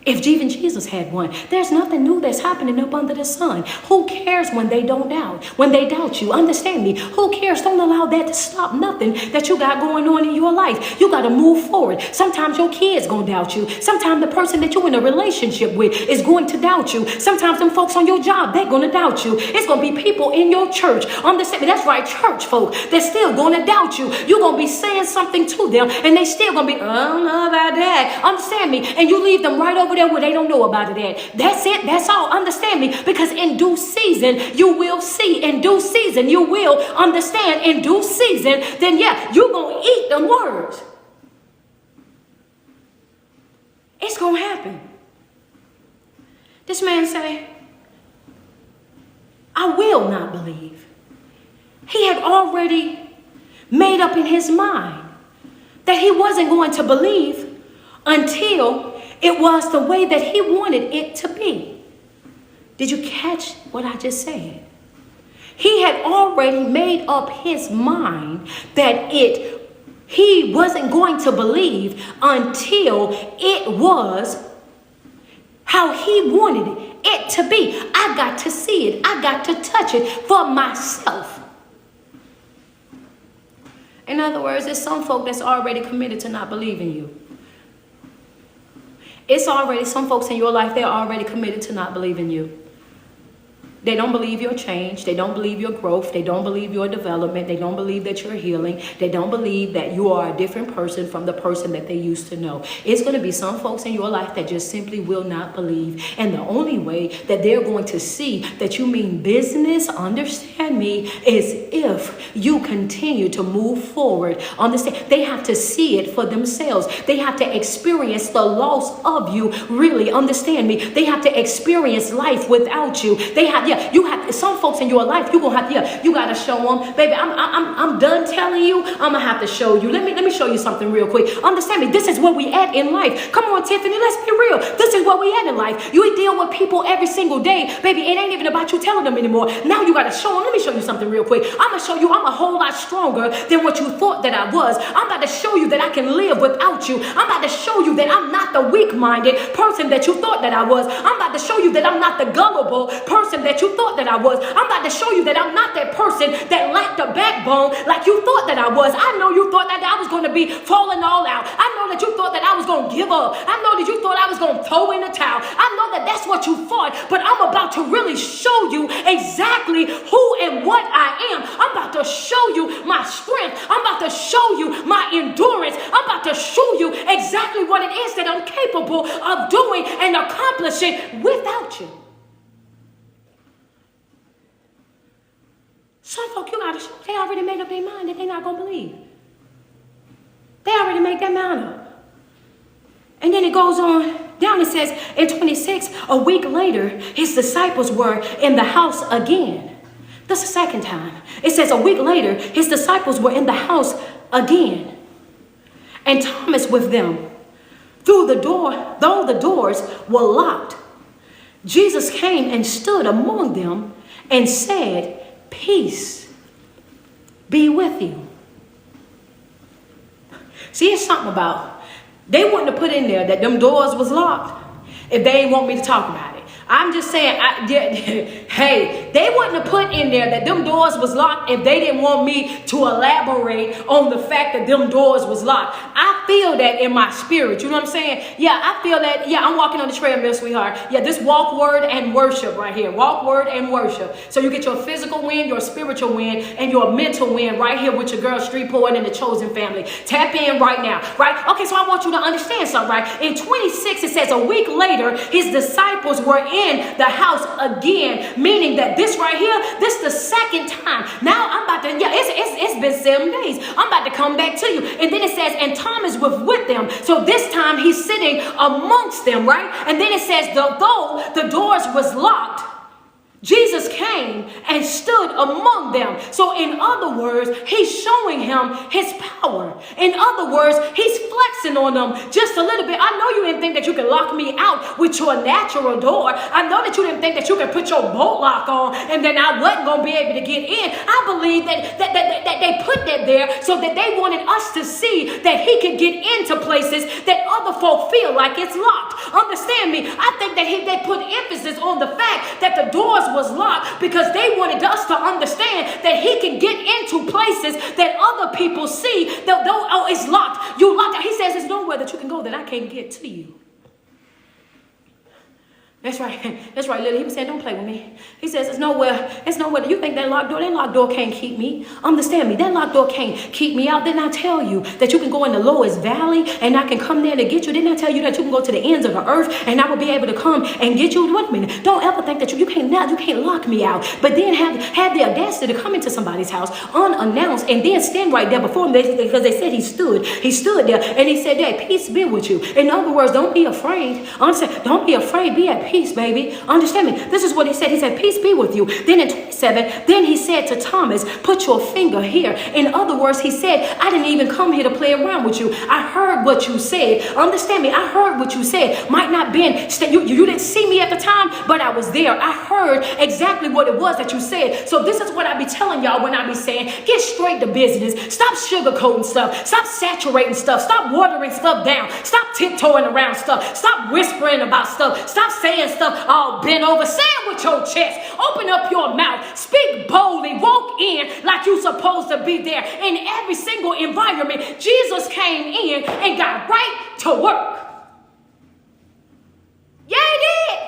Speaker 1: If even Jesus had one, there's nothing new that's happening up under the sun. Who cares when they don't doubt? When they doubt you, understand me. Who cares? Don't allow that to stop nothing that you got going on in your life. You got to move forward. Sometimes your kids going to doubt you. Sometimes the person that you're in a relationship with is going to doubt you. Sometimes them folks on your job, they're going to doubt you. It's going to be people in your church. Understand me? That's right, church folk. They're still going to doubt you. You're going to be saying something to them, and they still going to be, I don't know about that. Understand me? And you leave them right over there where they don't know about it at. That's it. That's all. Understand me? Because in due season, you will see. In due season, you will understand. In due season, then yeah, you're going to eat them words. It's going to happen. This man say, I will not believe. He had already made up in his mind that he wasn't going to believe until it was the way that he wanted it to be. Did you catch what I just said? He had already made up his mind that He wasn't going to believe until it was how he wanted it to be. I got to see it. I got to touch it for myself. In other words, there's some folk that's already committed to not believing you. It's already some folks in your life, they're already committed to not believing you. They don't believe your change. They don't believe your growth. They don't believe your development. They don't believe that you're healing. They don't believe that you are a different person from the person that they used to know. It's going to be some folks in your life that just simply will not believe. And the only way that they're going to see that you mean business, understand me, is if you continue to move forward. Understand? They have to see it for themselves. They have to experience the loss of you. Really, understand me. They have to experience life without you. They have you have some folks in your life. You got to show them, baby. I'm done telling you. I'm gonna have to show you. Let me show you something real quick. Understand me. This is where we at in life. Come on, Tiffany. Let's be real. This is where we at in life. You deal with people every single day, baby. It ain't even about you telling them anymore. Now you got to show them. Let me show you something real quick. I'm gonna show you. I'm a whole lot stronger than what you thought that I was. I'm about to show you that I can live without you. I'm about to show you that I'm not the weak-minded person that you thought that I was. I'm about to show you that I'm not the gullible person that you thought that I was. I'm about to show you that I'm not that person that lacked a backbone like you thought that I was. I know you thought that I was going to be falling all out. I know that you thought that I was going to give up. I know that you thought I was going to throw in the towel. I know that that's what you thought, but I'm about to really show you exactly who and what I am. I'm about to show you my strength. I'm about to show you my endurance. I'm about to show you exactly what it is that I'm capable of doing and accomplishing without you. Some folk, you got to show, they already made up their mind that they're not going to believe. They already made that mind up. And then it goes on down, it says in 26, a week later, his disciples were in the house again. That's the second time. It says a week later, his disciples were in the house again. And Thomas with them. Through the door, though the doors were locked, Jesus came and stood among them and said, "Peace be with you." See, it's something about, they wouldn't have put in there that them doors was locked if they didn't want me to talk about it. I'm just saying, hey, they wouldn't have put in there that them doors was locked if they didn't want me to elaborate on the fact that them doors was locked. I feel that in my spirit. You know what I'm saying? Yeah, I feel that. Yeah, I'm walking on the treadmill, sweetheart. Yeah, this walk, word, and worship right here. Walk, word, and worship. So you get your physical win, your spiritual win, and your mental win right here with your girl, Street Poet, and the Chosen family. Tap in right now, right? Okay, so I want you to understand something, right? In 26, it says a week later, his disciples were in the house again, meaning that this right here, this the second time. Now I'm about to, it's been 7 days. I'm about to come back to you. And then it says, and Thomas was with them. So this time he's sitting amongst them, right? And then it says, though the doors was locked, Jesus came and stood among them. So in other words, he's showing him his power. In other words, he's flexing on them just a little bit. I know you didn't think that you could lock me out with your natural door. I know that you didn't think that you could put your bolt lock on and then I wasn't going to be able to get in. I believe that they put that there so that they wanted us to see that he could get into places that other folk feel like it's locked. Understand me? I think that they put emphasis on the fact that the doors was locked because they wanted us to understand that he can get into places that other people see that though it's locked. You locked. He says there's nowhere that you can go that I can't get to you. That's right. That's right, Lily. He was saying, don't play with me. He says, it's nowhere. You think that locked door can't keep me. Understand me. That locked door can't keep me out. Didn't I tell you that you can go in the lowest valley and I can come there to get you? Didn't I tell you that you can go to the ends of the earth and I will be able to come and get you? Wait a minute. Don't ever think that you can't lock me out. But then have the audacity to come into somebody's house unannounced and then stand right there before them because they said he stood. He stood there and he said, hey, peace be with you. In other words, don't be afraid. Understand? Don't be afraid. Be at peace. peace, baby. Understand me. This is what he said. He said, peace be with you. Then in 27, then he said to Thomas, put your finger here. In other words, he said, I didn't even come here to play around with you. I heard what you said. Understand me. I heard what you said. Might not been, you didn't see me at the time, but I was there. I heard exactly what it was that you said. So this is what I be telling y'all when I be saying, get straight to business. Stop sugarcoating stuff. Stop saturating stuff. Stop watering stuff down. Stop tiptoeing around stuff. Stop whispering about stuff. Stop saying stuff all bent over. Say it with your chest. Open up your mouth. Speak boldly. Walk in like you're supposed to be there. In every single environment, Jesus came in and got right to work. Yeah, he did.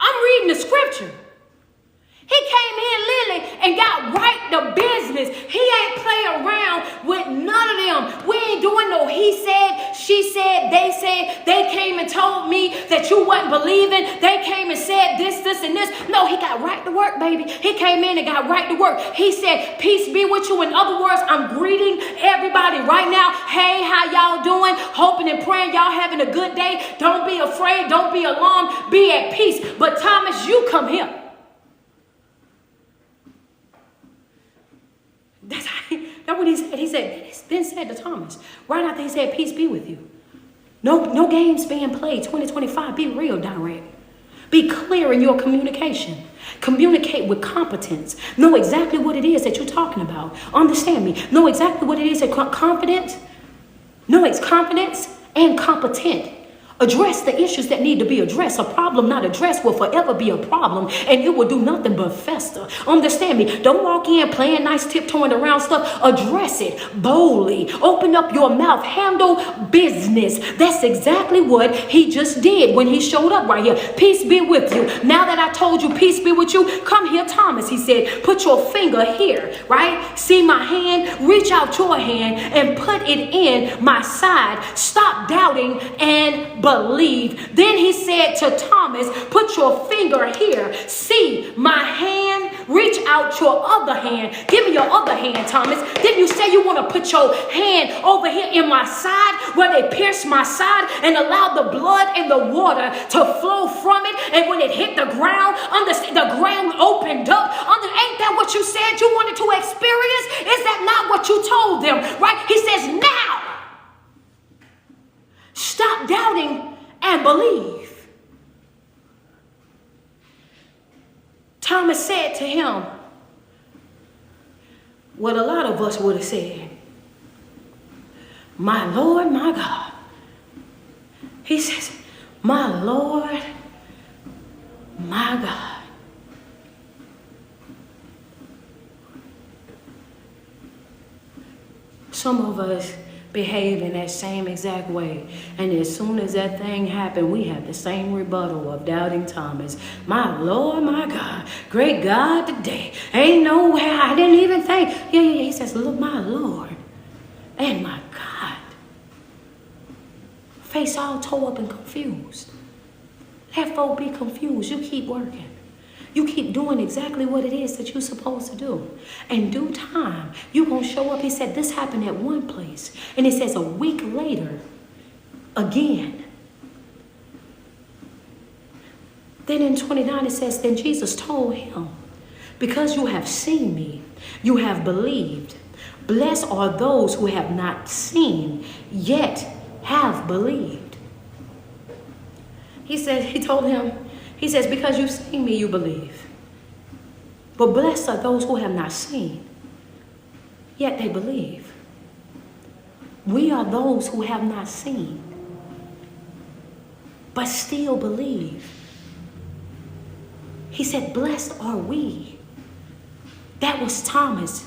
Speaker 1: I'm reading the scripture. He came in literally and got right to business. He ain't play around with none of them. We ain't doing no he said, she said, they said. They came and told me that you wasn't believing. They came and said this, and this. No, he got right to work, baby. He came in and got right to work. He said, peace be with you. In other words, I'm greeting everybody right now. Hey, how y'all doing? Hoping and praying y'all having a good day. Don't be afraid. Don't be alarmed. Be at peace. But Thomas, you come here. That's what he said. He then said to Thomas, right after he said, peace be with you. No games being played. 2025, be real direct. Be clear in your communication. Communicate with competence. Know exactly what it is that you're talking about. Understand me. Know exactly what it is that confident. No, it's confidence and competent. Address the issues that need to be addressed. A problem not addressed will forever be a problem, and it will do nothing but fester. Understand me. Don't walk in playing nice, tiptoeing around stuff. Address it boldly. Open up your mouth. Handle business. That's exactly what he just did when he showed up right here. Peace be with you. Now that I told you peace be with you, come here, Thomas. He said, put your finger here, right? See my hand? Reach out your hand and put it in my side. Stop doubting and believe. Then he said to Thomas, put your finger here. See my hand. Reach out your other hand. Give me your other hand, Thomas. Didn't you say you want to put your hand over here in my side where they pierced my side and allowed the blood and the water to flow from it? And when it hit the ground, understand, the ground opened up. Ain't that what you said you wanted to experience? Is that not what you told them? Right? He says, now stop doubting and believe. Thomas said to him what a lot of us would have said, my Lord, my God. He says, my Lord, my God. Some of us behave in that same exact way. And as soon as that thing happened, we have the same rebuttal of doubting Thomas. My Lord, my God, great God today. Ain't no way, I didn't even think. Yeah. He says, look, my Lord and my God. Face all tore up and confused. Let folk be confused. You keep working. You keep doing exactly what it is that you're supposed to do. In due time, you're going to show up. He said this happened at one place. And it says a week later, again. Then in 29, it says, then Jesus told him, because you have seen me, you have believed. Blessed are those who have not seen, yet have believed. He told him, he says, because you've seen me, you believe. But blessed are those who have not seen, yet they believe. We are those who have not seen, but still believe. He said, blessed are we. That was Thomas,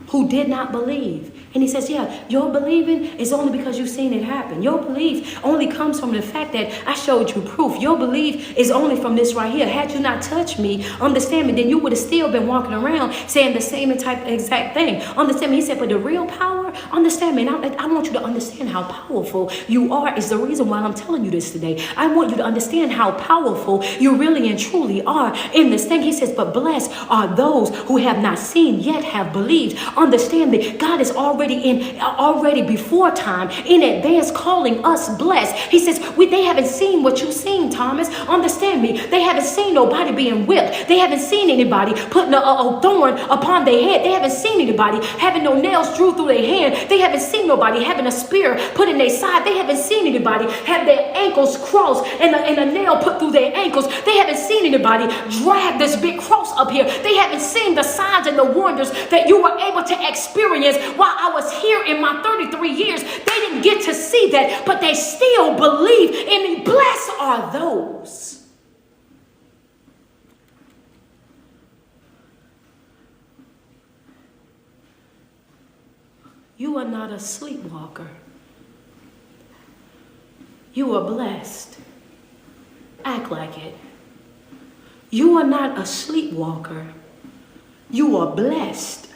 Speaker 1: who did not believe. And he says, yeah, your believing is only because you've seen it happen. Your belief only comes from the fact that I showed you proof. Your belief is only from this right here. Had you not touched me, understand me, then you would have still been walking around saying the same exact thing. Understand me? He said, but the real power, understand me, and I want you to understand how powerful you are is the reason why I'm telling you this today. I want you to understand how powerful you really and truly are in this thing. He says, but blessed are those who have not seen, yet have believed. Understand me, God is already already before time, in advance, calling us blessed. He says, they haven't seen what you've seen, Thomas. Understand me. They haven't seen nobody being whipped. They haven't seen anybody putting a thorn upon their head. They haven't seen anybody having no nails drew through their hand. They haven't seen nobody having a spear put in their side. They haven't seen anybody have their ankles crossed and a nail put through their ankles. They haven't seen anybody drag this big cross up here. They haven't seen the signs and the wonders that you were able to experience while I was here in my 33 years. They didn't get to see that, but they still believe in me. Blessed are those. You are not a sleepwalker. You are blessed. Act like it. You are not a sleepwalker. You are blessed.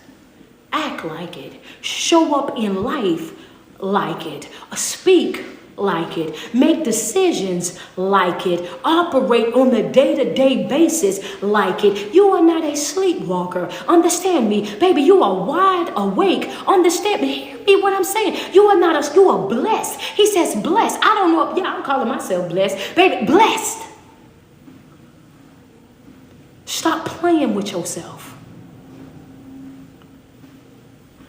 Speaker 1: Act like it. Show up in life like it. Speak like it. Make decisions like it. Operate on the day-to-day basis like it. You are not a sleepwalker. Understand me, baby. You are wide awake. Understand me. Hear me what I'm saying. You are blessed. He says blessed. I don't know. I'm calling myself blessed. Baby, blessed. Stop playing with yourself.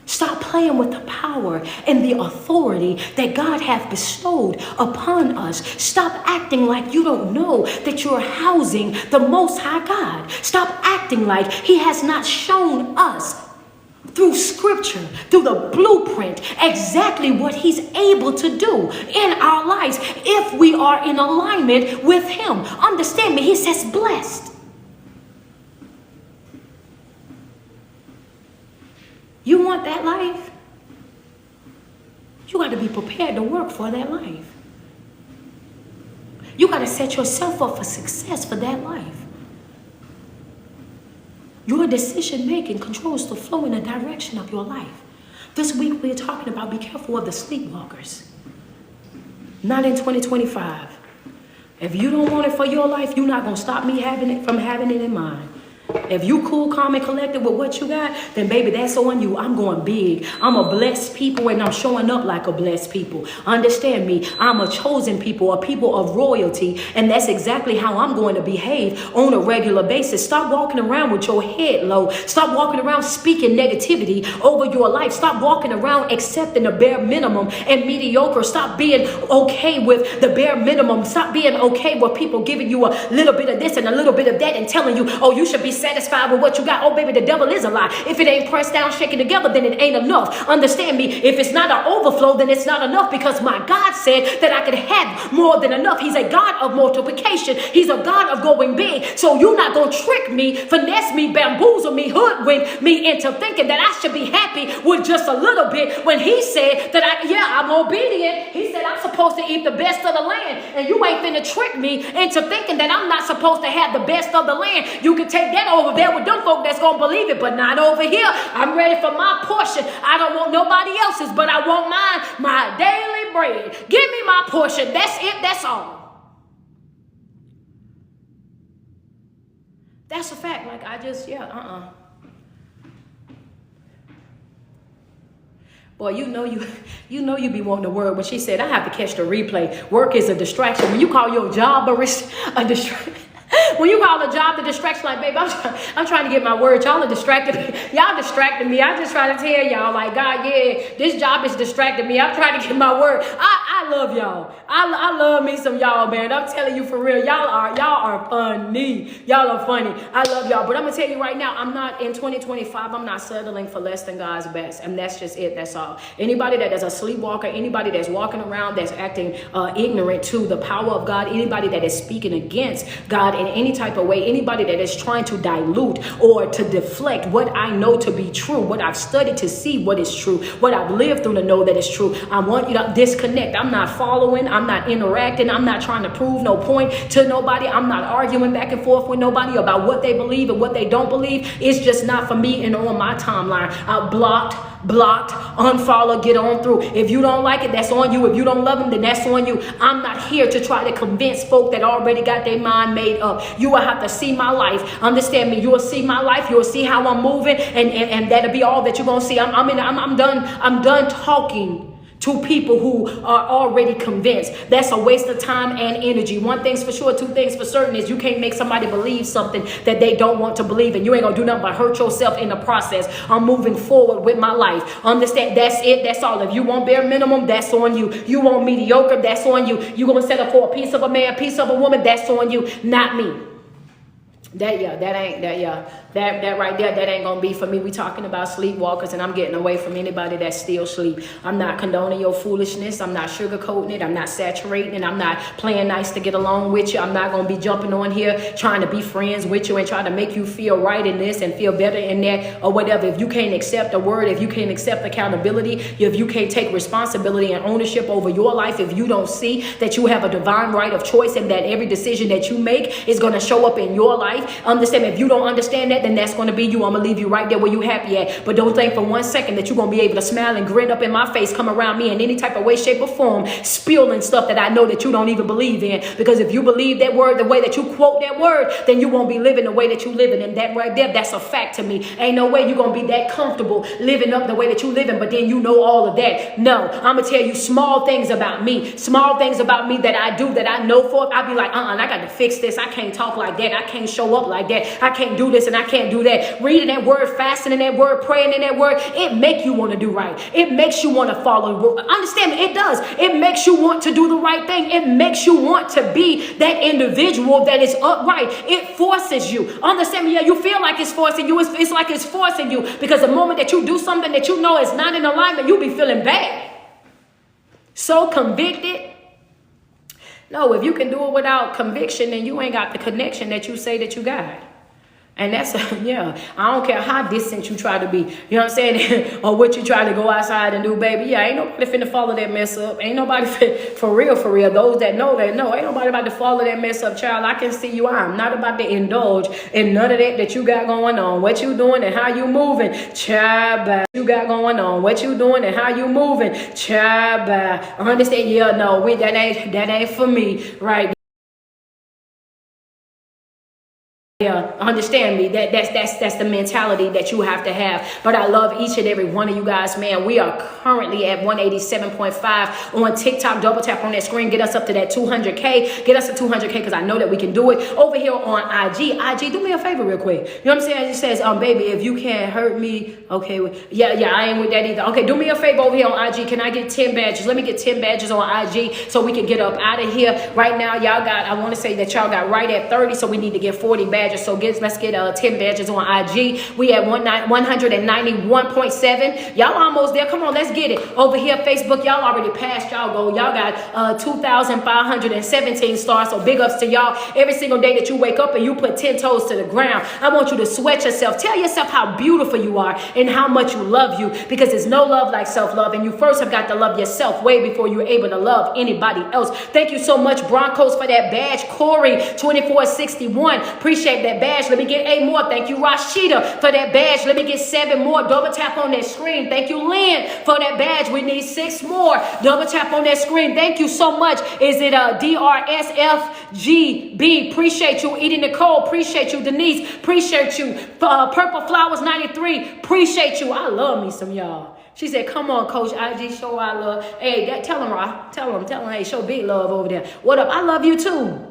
Speaker 1: Stop playing with the power and the authority that God hath bestowed upon us. Stop acting like you don't know that you're housing the Most High God. Stop acting like He has not shown us through scripture, through the blueprint, exactly what He's able to do in our lives if we are in alignment with Him. Understand me, He says blessed. You want that life? You got to be prepared to work for that life. You got to set yourself up for success for that life. Your decision making controls the flow in the direction of your life. This week we're talking about be careful of the sleepwalkers. Not in 2025. If you don't want it for your life, you're not going to stop me from having it in mine. If you cool, calm, and collected with what you got, then baby, that's on you. I'm going big. I'm a blessed people, and I'm showing up like a blessed people. Understand me. I'm a chosen people, a people of royalty, and that's exactly how I'm going to behave on a regular basis. Stop walking around with your head low. Stop walking around speaking negativity over your life. Stop walking around accepting the bare minimum and mediocre. Stop being okay with the bare minimum. Stop being okay with people giving you a little bit of this and a little bit of that and telling you, oh, you should be satisfied with what you got. Oh, baby, the devil is a lie. If it ain't pressed down, shaken together, then it ain't enough. Understand me. If it's not an overflow, then it's not enough, because my God said that I could have more than enough. He's a God of multiplication. He's a God of going big. So you're not going to trick me, finesse me, bamboozle me, hoodwink me into thinking that I should be happy with just a little bit, when He said that I'm obedient. He said I'm supposed to eat the best of the land, and you ain't finna trick me into thinking that I'm not supposed to have the best of the land. You can take that over there with them folk that's gonna believe it, but not over here. I'm ready for my portion. I don't want nobody else's, but I want mine, my daily bread. Give me my portion. That's it. That's all. That's a fact. Like I just, Boy, you know you be wanting the word when she said, I have to catch the replay. Work is a distraction. When you call your job a distraction. When you call a job the distraction, like, babe, I'm trying to get my word. Y'all are distracted me. Y'all distracted me. I just try to tell y'all, like, God, this job is distracting me. I'm trying to get my word. I love y'all. I love me some y'all, man. I'm telling you for real. Y'all are funny. Y'all are funny. I love y'all. But I'm going to tell you right now, I'm not in 2025. I'm not settling for less than God's best. And that's just it. That's all. Anybody that is a sleepwalker, anybody that's walking around, that's acting ignorant to the power of God, anybody that is speaking against God in any type of way, anybody that is trying to dilute or to deflect what I know to be true, what I've studied to see what is true, what I've lived through to know that is true, I want you to disconnect. I'm not following. I'm not interacting. I'm not trying to prove no point to nobody. I'm not arguing back and forth with nobody about what they believe and what they don't believe. It's just not for me and on my timeline. I blocked, unfollow, get on through. If you don't like it, that's on you. If you don't love him, then that's on you. I'm not here to try to convince folk that already got their mind made up. You will have to see my life. Understand me. You will see my life. You will see how I'm moving, and that'll be all that you're gonna see. I'm done talking to people who are already convinced. That's a waste of time and energy. One thing's for sure, two things for certain is you can't make somebody believe something that they don't want to believe, and you ain't gonna do nothing but hurt yourself in the process. I'm moving forward with my life. Understand, that's it, that's all. If you want bare minimum, that's on you. You want mediocre, that's on you. You gonna settle for a piece of a man, piece of a woman, that's on you, not me. That right there, that ain't gonna be for me. We talking about sleepwalkers, and I'm getting away from anybody that still sleep. I'm not condoning your foolishness. I'm not sugarcoating it. I'm not saturating it. I'm not playing nice to get along with you. I'm not gonna be jumping on here trying to be friends with you and trying to make you feel right in this and feel better in that or whatever. If you can't accept a word, if you can't accept accountability, if you can't take responsibility and ownership over your life, if you don't see that you have a divine right of choice and that every decision that you make is gonna show up in your life, understand, if you don't understand that, then that's going to be you. I'm going to leave you right there where you happy at. But don't think for 1 second that you're going to be able to smile and grin up in my face, come around me in any type of way, shape, or form, spilling stuff that I know that you don't even believe in. Because if you believe that word the way that you quote that word, then you won't be living the way that you living. And that right there, that's a fact to me. Ain't no way you're going to be that comfortable living up the way that you living, but then you know all of that. No, I'm going to tell you small things about me that I do, that I know for. I'll be like, I got to fix this. I can't talk like that. I can't show up like that. I can't do this and I can't do that. Reading that word, fasting in that word, praying in that word, it makes you want to do right. It makes you want to follow. Understand me? It does. It makes you want to do the right thing. It makes you want to be that individual that is upright. It forces you. Understand me? Yeah, you feel like it's forcing you. It's like it's forcing you, because the moment that you do something that you know is not in alignment, you be feeling bad. So convicted. No, if you can do it without conviction, then you ain't got the connection that you say that you got. And that's, yeah, I don't care how distant you try to be, you know what I'm saying, or what you try to go outside and do, baby. Yeah, ain't nobody finna follow that mess up. Ain't nobody for real. Those that know, ain't nobody about to follow that mess up, child. I can see you. I'm not about to indulge in none of that you got going on. What you doing and how you moving, child. You got going on. What you doing and how you moving, child. I understand. Yeah, no, that ain't for me, right? Yeah, understand me. That's the mentality that you have to have. But I love each and every one of you guys, man. We are currently at 187.5 on TikTok. Double tap on that screen. Get us up to that 200K. Get us to 200K, because I know that we can do it. Over here on IG, do me a favor real quick. You know what I'm saying? It says, baby, if you can't hurt me, okay. Yeah, I ain't with that either. Okay, do me a favor over here on IG. Can I get 10 badges? Let me get 10 badges on IG so we can get up out of here. Right now, I want to say that y'all got right at 30, so we need to get 40 badges. So let's get 10 badges on IG. We at 191.7. Y'all almost there. Come on, let's get it. Over here, Facebook, y'all already passed y'all goal. Y'all got 2,517 stars. So big ups to y'all. Every single day that you wake up and you put 10 toes to the ground, I want you to sweat yourself. Tell yourself how beautiful you are and how much you love you, because there's no love like self-love. And you first have got to love yourself way before you're able to love anybody else. Thank you so much, Broncos, for that badge. Corey, 2461. Appreciate that badge. Let me get 8 more. Thank you, Rashida, for that badge. Let me get 7 more. Double tap on that screen. Thank you, Lynn, for that badge. We need 6 more. Double tap on that screen. Thank you so much. Is it DRSFGB? Appreciate you. Edie Nicole, appreciate you. Denise, appreciate you. Purple Flowers 93, appreciate you. I love me some y'all. She said, come on, Coach IG, show our love. Hey, tell him, Ra. Tell him, hey, show big love over there. What up? I love you too.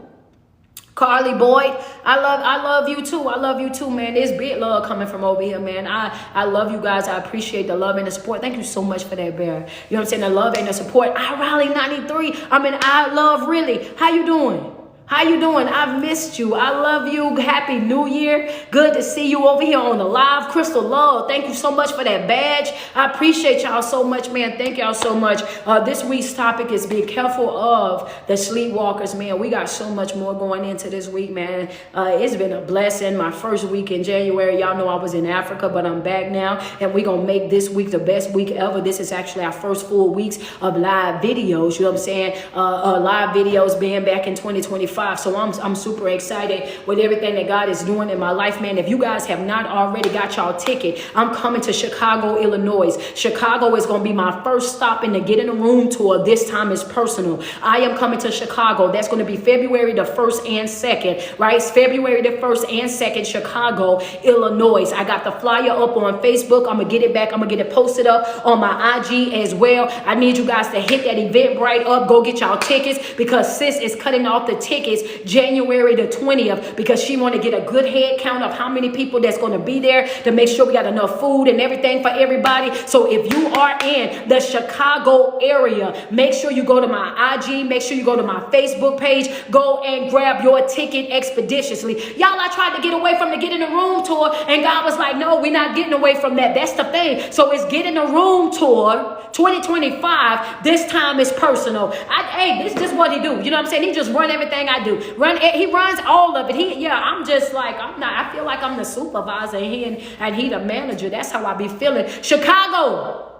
Speaker 1: Carly Boyd, I love you too. I love you too, man. There's big love coming from over here, man. I love you guys. I appreciate the love and the support. Thank you so much for that, Bear. You know what I'm saying? The love and the support. I Raleigh 93. I love really. How you doing? How you doing? I've missed you. I love you. Happy New Year. Good to see you over here on the live. Crystal Love, thank you so much for that badge. I appreciate y'all so much, man. Thank y'all so much. This week's topic is be careful of the sleepwalkers, man. We got so much more going into this week, man. It's been a blessing. My first week in January, y'all know I was in Africa, but I'm back now, and we're going to make this week the best week ever. This is actually our first full weeks of live videos, you know what I'm saying? Live videos being back in 2025. So I'm super excited with everything that God is doing in my life, man. If you guys have not already got y'all ticket, I'm coming to Chicago, Illinois. Chicago is going to be my first stop in the Get in the Room tour. This time is personal. I am coming to Chicago. That's going to be February the 1st and 2nd, right? It's February the 1st and 2nd, Chicago, Illinois. I got the flyer up on Facebook. I'm going to get it back. I'm going to get it posted up on my IG as well. I need you guys to hit that Eventbrite up. Go get y'all tickets because sis is cutting off the tickets January the 20th because she want to get a good head count of how many people that's going to be there to make sure we got enough food and everything for everybody. So if you are in the Chicago area, make sure you go to my IG, make sure you go to my Facebook page, go and grab your ticket expeditiously. Y'all, I tried to get away from the Get in the Room tour and God was like, no, we're not getting away from that. That's the thing. So it's Get in the Room tour 2025. This time is personal. Hey, this is just what he do. You know what I'm saying? He just run everything I do. He runs all of it. I'm just like, I feel like I'm the supervisor and he the manager. That's how I be feeling. Chicago,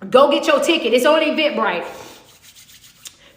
Speaker 1: go get your ticket. It's on Eventbrite.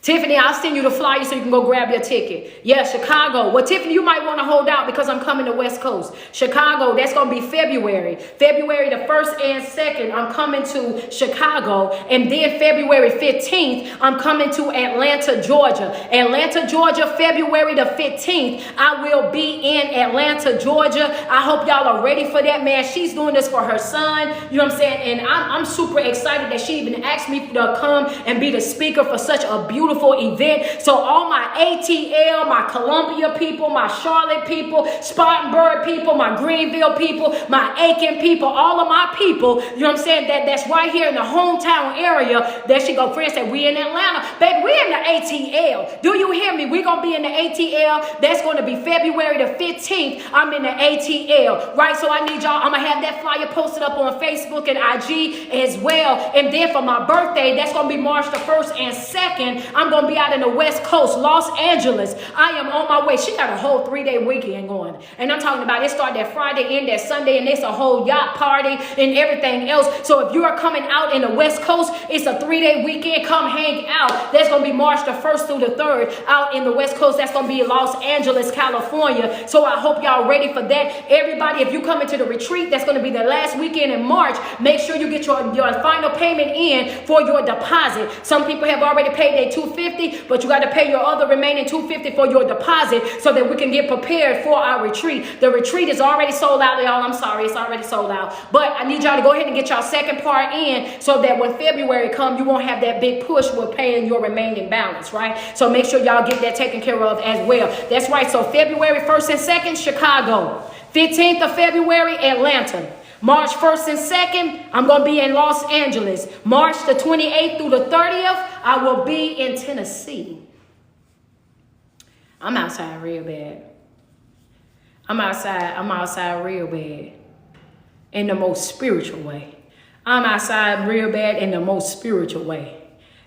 Speaker 1: Tiffany, I'll send you the flyer so you can go grab your ticket. Yeah, Chicago. Well, Tiffany, you might want to hold out because I'm coming to West Coast. Chicago, that's going to be February. February the 1st and 2nd, I'm coming to Chicago. And then February 15th, I'm coming to Atlanta, Georgia. Atlanta, Georgia, February the 15th, I will be in Atlanta, Georgia. I hope y'all are ready for that, man. She's doing this for her son. You know what I'm saying? And I'm super excited that she even asked me to come and be the speaker for such a beautiful event. So all my ATL, my Columbia people, my Charlotte people, Spartanburg people, my Greenville people, my Aiken people, all of my people, you know what I'm saying, that's right here in the hometown area. There she go. Friends said, we in Atlanta. Baby, we in the ATL. Do you hear me? We're going to be in the ATL. That's going to be February the 15th. I'm in the ATL, right? So I need y'all, I'm going to have that flyer posted up on Facebook and IG as well. And then for my birthday, that's going to be March the 1st and 2nd. I'm going to be out in the West Coast, Los Angeles. I am on my way. She got a whole 3-day weekend going. And I'm talking about it started that Friday, end that Sunday, and it's a whole yacht party and everything else. So if you are coming out in the West Coast, it's a 3-day weekend. Come hang out. That's going to be March the 1st through the 3rd out in the West Coast. That's going to be Los Angeles, California. So I hope y'all ready for that. Everybody, if you come into the retreat, that's going to be the last weekend in March. Make sure you get your final payment in for your deposit. Some people have already paid their $250, but you got to pay your other remaining $250 for your deposit so that we can get prepared for our retreat. The retreat is already sold out, y'all. I'm sorry, it's already sold out. But I need y'all to go ahead and get y'all second part in so that when February comes, you won't have that big push with paying your remaining balance, right? So make sure y'all get that taken care of as well. That's right. So February 1st and 2nd, Chicago. 15th of February, Atlanta. March 1st and 2nd, I'm going to be in Los Angeles. March the 28th through the 30th, I will be in Tennessee. I'm outside real bad. I'm outside real bad. In the most spiritual way. I'm outside real bad in the most spiritual way.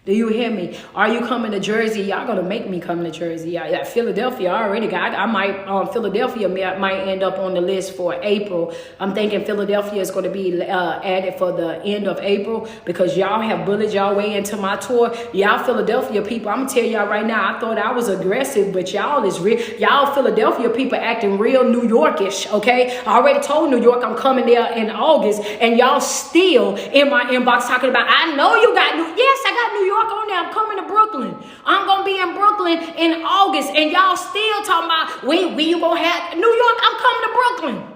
Speaker 1: Do you hear me? Are you coming to Jersey? Y'all gonna make me come to Jersey. Yeah, Philadelphia I already got. I might Philadelphia might end up on the list for April. I'm thinking Philadelphia is going to be added for the end of April because y'all have bullied y'all way into my tour. Y'all Philadelphia people, I'm gonna tell y'all right now. I thought I was aggressive, but y'all is real. Y'all Philadelphia people acting real New Yorkish. Okay, I already told New York I'm coming there in August, and y'all still in my inbox talking about. I know you got New. Yes, I got New York on there. I'm coming to Brooklyn. I'm gonna be in Brooklyn in August, and y'all still talking about we gonna have New York. I'm coming to Brooklyn.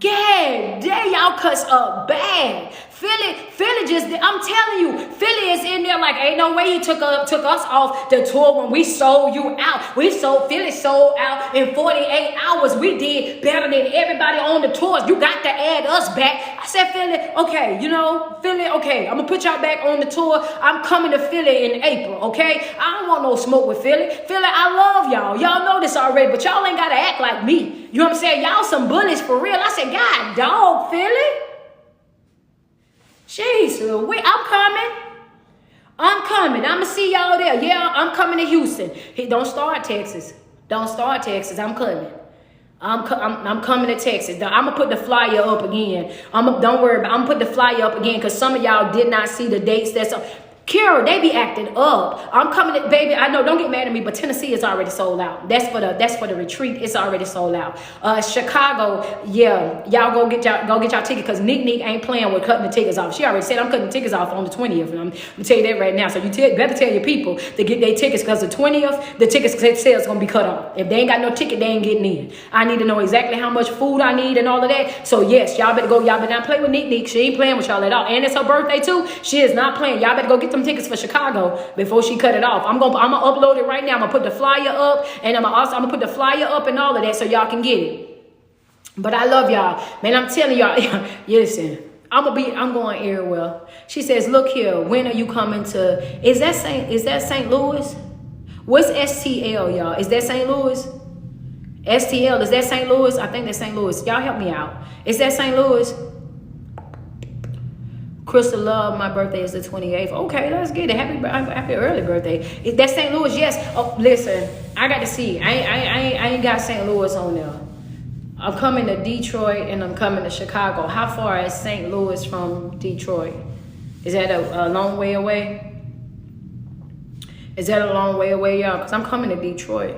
Speaker 1: Yeah, there y'all cuss up bad. Philly just, I'm telling you, Philly is in there like, ain't no way you took us off the tour when we sold you out. Philly sold out in 48 hours. We did better than everybody on the tours. You got to add us back. said, Philly, okay, Philly, okay, I'm going to put y'all back on the tour. I'm coming to Philly in April, okay? I don't want no smoke with Philly. Philly, I love y'all. Y'all know this already, but y'all ain't got to act like me. You know what I'm saying? Y'all some bullies for real. I said, God, dog, Philly. Jeez, wait, I'm coming. I'm going to see y'all there. Yeah, I'm coming to Houston. Hey, don't start Texas. Don't start Texas. I'm coming. I'm coming to Texas. I'm going to put the flyer up again. Don't worry about it. I'm going to put the flyer up again because some of y'all did not see the dates that's up. Kara, they be acting up. I'm coming to, baby, I know, don't get mad at me, but Tennessee is already sold out. That's for the retreat. It's already sold out. Chicago, yeah, y'all go get y'all tickets because Nick ain't playing with cutting the tickets off. She already said I'm cutting the tickets off on the 20th. And I'm gonna tell you that right now. So you better tell your people to get their tickets because the 20th, the tickets sales gonna be cut off. If they ain't got no ticket, they ain't getting in. I need to know exactly how much food I need and all of that. So yes, y'all better go. Y'all better not play with Nick. She ain't playing with y'all at all. And it's her birthday too. She is not playing. Y'all better go get them tickets for Chicago before she cut it off. I'm gonna upload it right now. I'm gonna put the flyer up, and I'm gonna put the flyer up and all of that so y'all can get it. But I love y'all, man. I'm telling y'all. Listen, I'm going everywhere. She says, "Look here. When are you coming to? Is that St. Louis? What's STL, y'all? Is that St. Louis? STL, is that St. Louis? I think that's St. Louis. Y'all help me out. Is that St. Louis?" Crystal Love, my birthday is the 28th. Okay, let's get it. Happy early birthday. Is that St. Louis? Yes. Oh, listen, I got to see. I ain't got St. Louis on there. I'm coming to Detroit and I'm coming to Chicago. How far is St. Louis from Detroit? Is that a long way away? Is that a long way away, y'all? Because I'm coming to Detroit.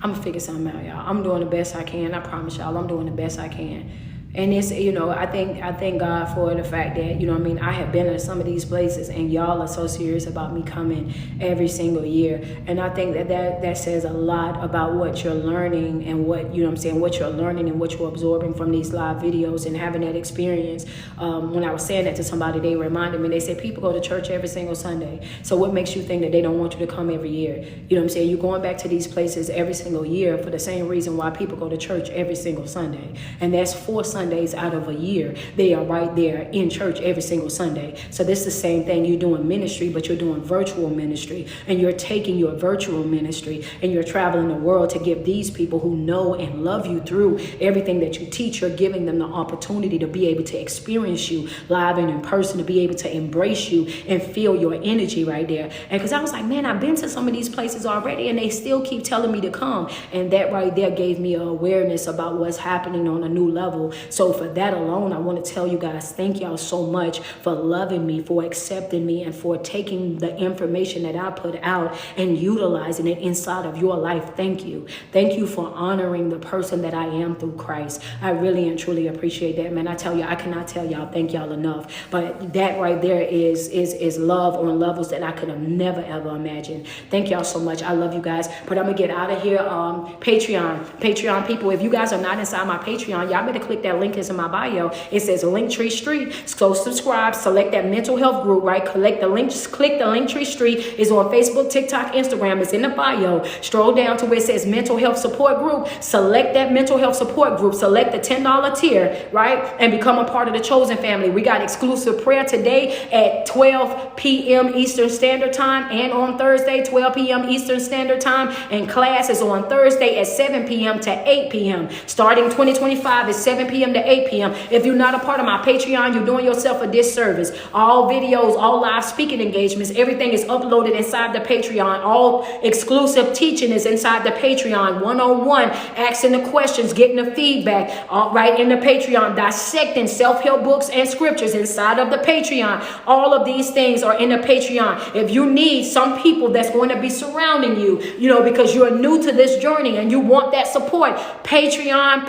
Speaker 1: I'm going to figure something out, y'all. I'm doing the best I can. I promise y'all, I'm doing the best I can. And it's, I thank God for the fact that, I have been in some of these places and y'all are so serious about me coming every single year. And I think that says a lot about what you're learning and what you're learning and what you're absorbing from these live videos and having that experience. When I was saying that to somebody, they reminded me, they said, people go to church every single Sunday. So what makes you think that they don't want you to come every year? You know what I'm saying? You're going back to these places every single year for the same reason why people go to church every single Sunday. And that's 4 Sundays out of a year. They are right there in church every single Sunday. So this is the same thing. You're doing ministry, but you're doing virtual ministry, and you're taking your virtual ministry and you're traveling the world to give these people who know and love you through everything that you teach. You're giving them the opportunity to be able to experience you live and in person, to be able to embrace you and feel your energy right there. And because I was like, man, I've been to some of these places already and they still keep telling me to come. And that right there gave me an awareness about what's happening on a new level. So for that alone, I want to tell you guys, thank y'all so much for loving me, for accepting me, and for taking the information that I put out and utilizing it inside of your life. Thank you. Thank you for honoring the person that I am through Christ. I really and truly appreciate that, man. I tell you, I cannot tell y'all thank y'all enough. But that right there is love on levels that I could have never ever imagined. Thank y'all so much. I love you guys. But I'm gonna get out of here. Patreon people, if you guys are not inside my Patreon, y'all better click that link is in my bio. It says Linktree Street. So subscribe, select that mental health group, right? Click the Linktree Street. It's on Facebook, TikTok, Instagram. It's in the bio. Stroll down to where it says mental health support group. Select that mental health support group. Select the $10 tier, right? And become a part of the chosen family. We got exclusive prayer today at 12 p.m. Eastern Standard Time and on Thursday, 12 p.m. Eastern Standard Time. And class is on Thursday at 7 p.m. to 8 p.m. Starting 2025 is 7 p.m. to 8 p.m. If you're not a part of my Patreon, you're doing yourself a disservice. All videos, all live speaking engagements, everything is uploaded inside the Patreon. All exclusive teaching is inside the Patreon. 101, asking the questions, getting the feedback, all right, in the Patreon. Dissecting self-help books and scriptures inside of the Patreon. All of these things are in the Patreon. If you need some people that's going to be surrounding you, because you're new to this journey and you want that support, Patreon.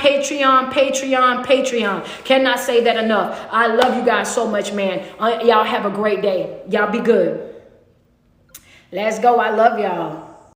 Speaker 1: Cannot say that enough. I love you guys so much, man. Y'all have a great day. Y'all be good. Let's go. I love y'all.